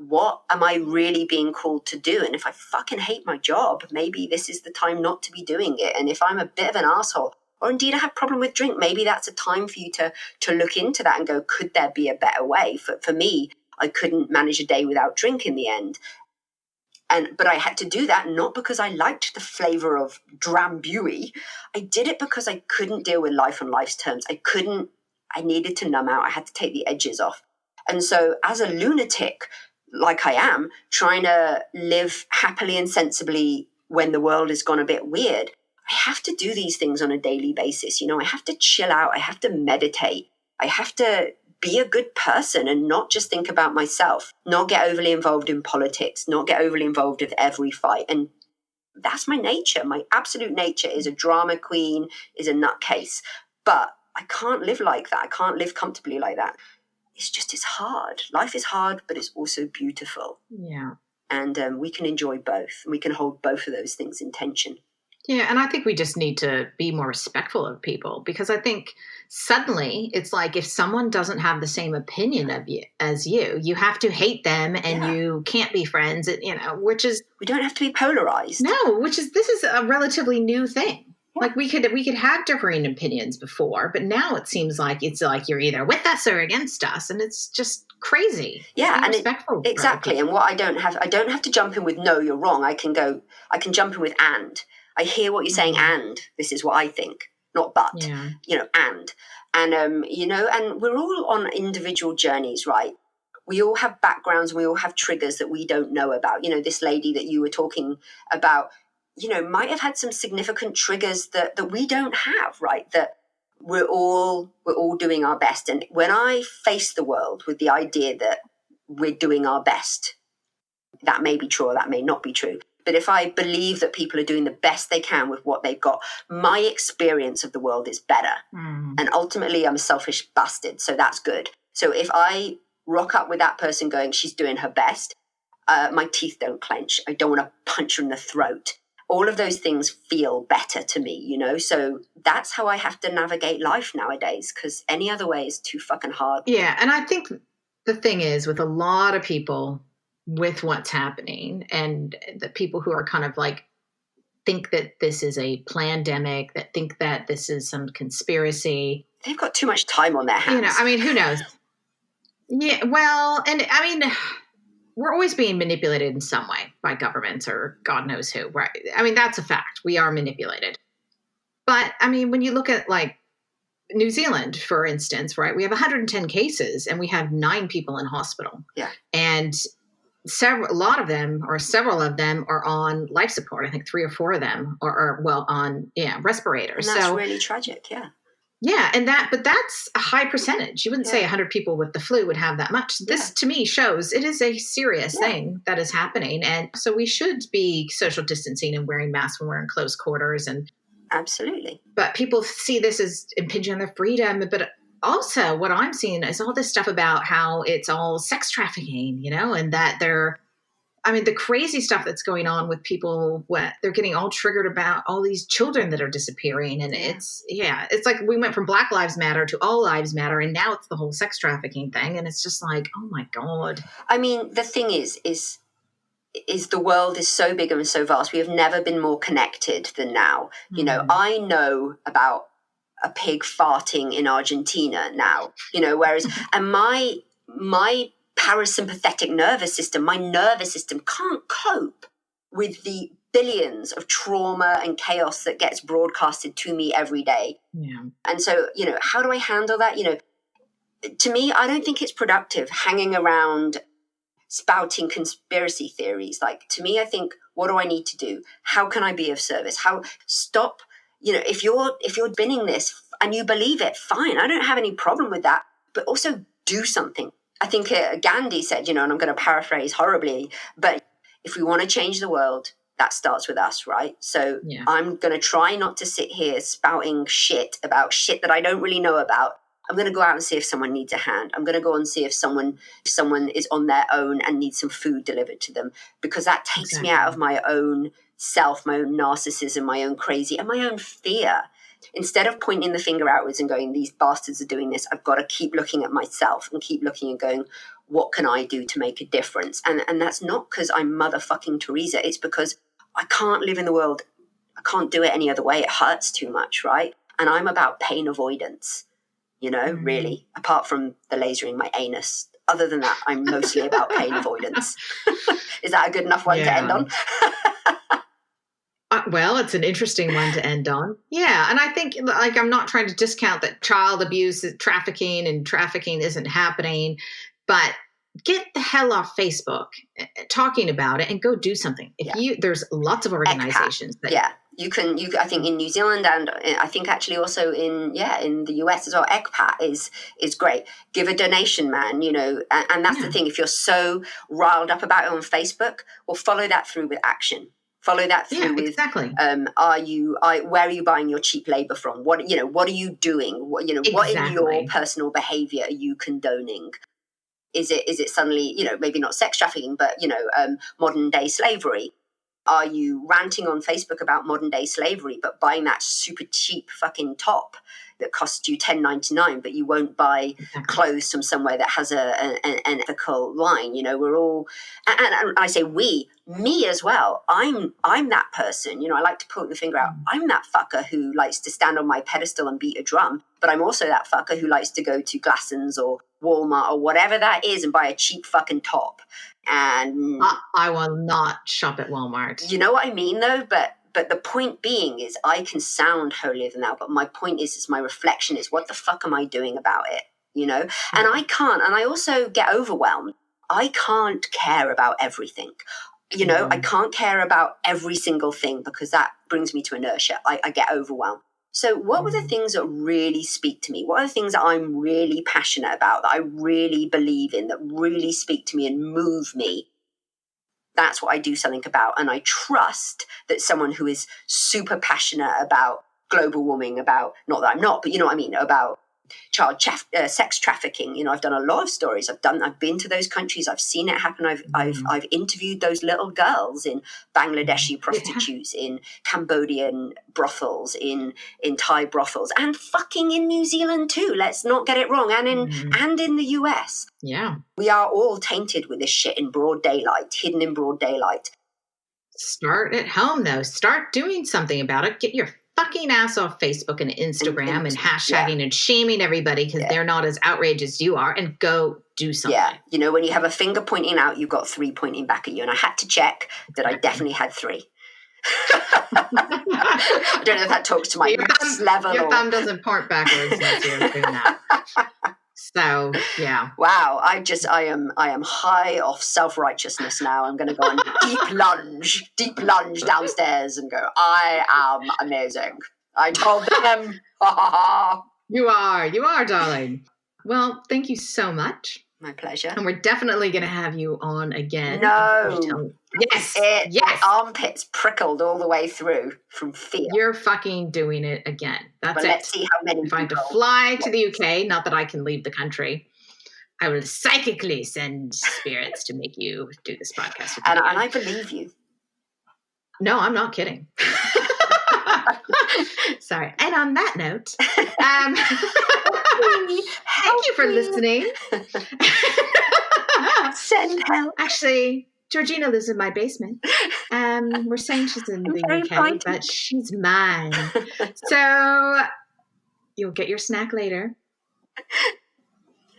what am I really being called to do? And if I fucking hate my job, maybe this is the time not to be doing it. And if I'm a bit of an asshole, or indeed I have a problem with drink, maybe that's a time for you to look into that and go, could there be a better way? For me, I couldn't manage a day without drink in the end. But I had to do that not because I liked the flavor of Drambuie. I did it because I couldn't deal with life on life's terms. I needed to numb out. I had to take the edges off. And so as a lunatic, like I am, trying to live happily and sensibly when the world has gone a bit weird, I have to do these things on a daily basis. I have to chill out. I have to meditate. I have to be a good person and not just think about myself, not get overly involved in politics, not get overly involved with every fight. And that's my nature. My absolute nature is a drama queen, is a nutcase. But I can't live like that. I can't live comfortably like that. It's hard. Life is hard, but it's also beautiful. Yeah. And we can enjoy both. We can hold both of those things in tension. Yeah, and I think we just need to be more respectful of people, because I think suddenly it's like if someone doesn't have the same opinion of you as you have to hate them and you can't be friends, which is... We don't have to be polarized. No, this is a relatively new thing. Yeah. Like we could have differing opinions before, but now it seems like it's like you're either with us or against us, and it's just crazy. Yeah, and exactly. And what I don't have to jump in with no, you're wrong. I can jump in with and. I hear what you're saying, and this is what I think, not but. Yeah. And we're all on individual journeys, right? We all have backgrounds and we all have triggers that we don't know about. This lady that you were talking about, might have had some significant triggers that we don't have, right? That we're all doing our best. And when I face the world with the idea that we're doing our best, that may be true or that may not be true. But if I believe that people are doing the best they can with what they've got, my experience of the world is better. Mm. And ultimately, I'm a selfish bastard, so that's good. So if I rock up with that person going, she's doing her best, my teeth don't clench. I don't want to punch her in the throat. All of those things feel better to me, So that's how I have to navigate life nowadays, because any other way is too fucking hard. Yeah, and I think the thing is with a lot of people with what's happening, and the people who are kind of like think that this is a plandemic, that think that this is some conspiracy. They've got too much time on their hands. Who knows? Yeah, well, and we're always being manipulated in some way by governments or God knows who, right? That's a fact. We are manipulated. But when you look at like New Zealand, for instance, right? We have 110 cases and we have 9 people in hospital. Yeah. And several of them are on life support. I think 3 or 4 of them are on respirators. And that's really tragic. Yeah. Yeah. But that's a high percentage. You wouldn't say 100 people with the flu would have that much. This to me shows it is a serious thing that is happening. And so we should be social distancing and wearing masks when we're in close quarters. And absolutely. But people see this as impinging on their freedom. But also what I'm seeing is all this stuff about how it's all sex trafficking, and that the crazy stuff that's going on with people, they're getting all triggered about all these children that are disappearing. And it's like we went from Black Lives Matter to All Lives Matter. And now it's the whole sex trafficking thing. And it's just like, oh my God. The thing is the world is so big and so vast. We have never been more connected than now. Mm. I know about a pig farting in Argentina now, whereas, and my parasympathetic nervous system, my nervous system can't cope with the billions of trauma and chaos that gets broadcasted to me every day. Yeah. And so, how do I handle that? To me, I don't think it's productive hanging around spouting conspiracy theories. Like, to me, I think, what do I need to do? How can I be of service? Stop. If you're binning this and you believe it, fine. I don't have any problem with that. But also do something. I think Gandhi said, and I'm going to paraphrase horribly, but if we want to change the world, that starts with us, right? So I'm going to try not to sit here spouting shit about shit that I don't really know about. I'm going to go out and see if someone needs a hand. I'm going to go and see if someone is on their own and needs some food delivered to them, because that takes me out of my own self, my own narcissism, my own crazy, and my own fear. instead of pointing the finger outwards and going, these bastards are doing this, I've got to keep looking at myself and keep looking and going, what can I do to make a difference? And that's not because I'm motherfucking Teresa. It's because I can't live in the world. I can't do it any other way. It hurts too much, right? And I'm about pain avoidance, really, apart from the lasering my anus. Other than that, I'm mostly about pain avoidance. Is that a good enough one to end on? Well, it's an interesting one to end on. Yeah. And I think, like, I'm not trying to discount that child abuse, trafficking isn't happening, but get the hell off Facebook talking about it and go do something. There's lots of organizations that you can, I think in New Zealand, and I think actually also in the US as well, ECPAT is great. Give a donation, man, and that's the thing. If you're so riled up about it on Facebook, well, follow that through with action. Follow that through with exactly. Where are you buying your cheap labor from? What are you doing? What in your personal behavior are you condoning? Is it suddenly, maybe not sex trafficking, but modern day slavery? Are you ranting on Facebook about modern day slavery, but buying that super cheap fucking top that costs you $10.99, but you won't buy clothes from somewhere that has an ethical line? We're all, and I say me as well. I'm that person. I like to point the finger out. I'm that fucker who likes to stand on my pedestal and beat a drum, but I'm also that fucker who likes to go to Glassons or Walmart or whatever that is and buy a cheap fucking top. And I will not shop at Walmart. You know what I mean, though? But the point being is I can sound holier than thou, but my point is my reflection is, what the fuck am I doing about it? And I can't, and I also get overwhelmed. I can't care about everything. I can't care about every single thing because that brings me to inertia. I get overwhelmed. So what were the things that really speak to me? What are the things that I'm really passionate about, that I really believe in, that really speak to me and move me? That's what I do something about. And I trust that someone who is super passionate about global warming, about, not that I'm not, but you know what I mean, about child sex trafficking. I've done a lot of stories. I've been to those countries. I've seen it happen. I've interviewed those little girls in Bangladeshi prostitutes, in Cambodian brothels, in Thai brothels, and fucking in New Zealand too. Let's not get it wrong. And in the US. Yeah. We are all tainted with this shit in broad daylight, hidden in broad daylight. Start at home, though. Start doing something about it. Get your fucking ass off Facebook and Instagram and hashtagging and shaming everybody because they're not as outraged as you are, and go do something. Yeah. When you have a finger pointing out, you've got 3 pointing back at you. And I had to check that I definitely had 3. I don't know if that talks to my maths level. Your thumb doesn't point backwards unless you're doing that. So, yeah. Wow. I am high off self-righteousness now. I'm going to go on deep lunge downstairs and go, I am amazing. I told them. You are, darling. Well, thank you so much. My pleasure. And we're definitely going to have you on again. No. Yes. My armpits prickled all the way through from fear. You're fucking doing it again. That's it. Let's see how many If I have to fly to the UK, not that I can leave the country, I will psychically send spirits to make you do this podcast with me. And I believe you. No, I'm not kidding. Sorry. And on that note, thank you for listening. Send help. Actually, Georgina lives in my basement. We're saying she's in the UK, but she's mine. So you'll get your snack later.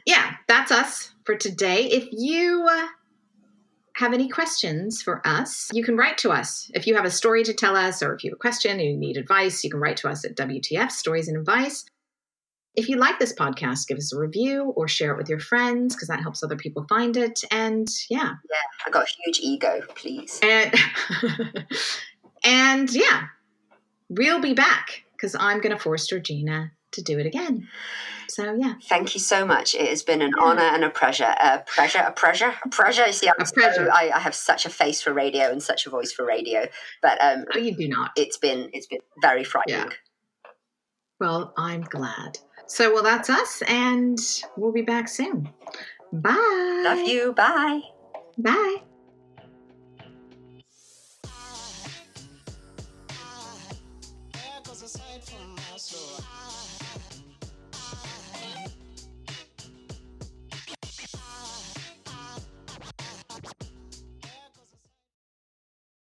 Yeah, that's us for today. If you have any questions for us, you can write to us. If you have a story to tell us, or if you have a question and you need advice, you can write to us at WTF Stories and Advice. If you like this podcast, give us a review or share it with your friends, because that helps other people find it. And yeah, I got a huge ego, please. And yeah, we'll be back because I'm going to force Georgina to do it again. So yeah. Thank you so much. It has been an honor and a pleasure. A pleasure. You see, I have such a face for radio and such a voice for radio, but no, you do not. It's been very frightening. Yeah. Well, I'm glad. So, well, that's us, and we'll be back soon. Bye. Love you. Bye. Bye. Cause right from my soul.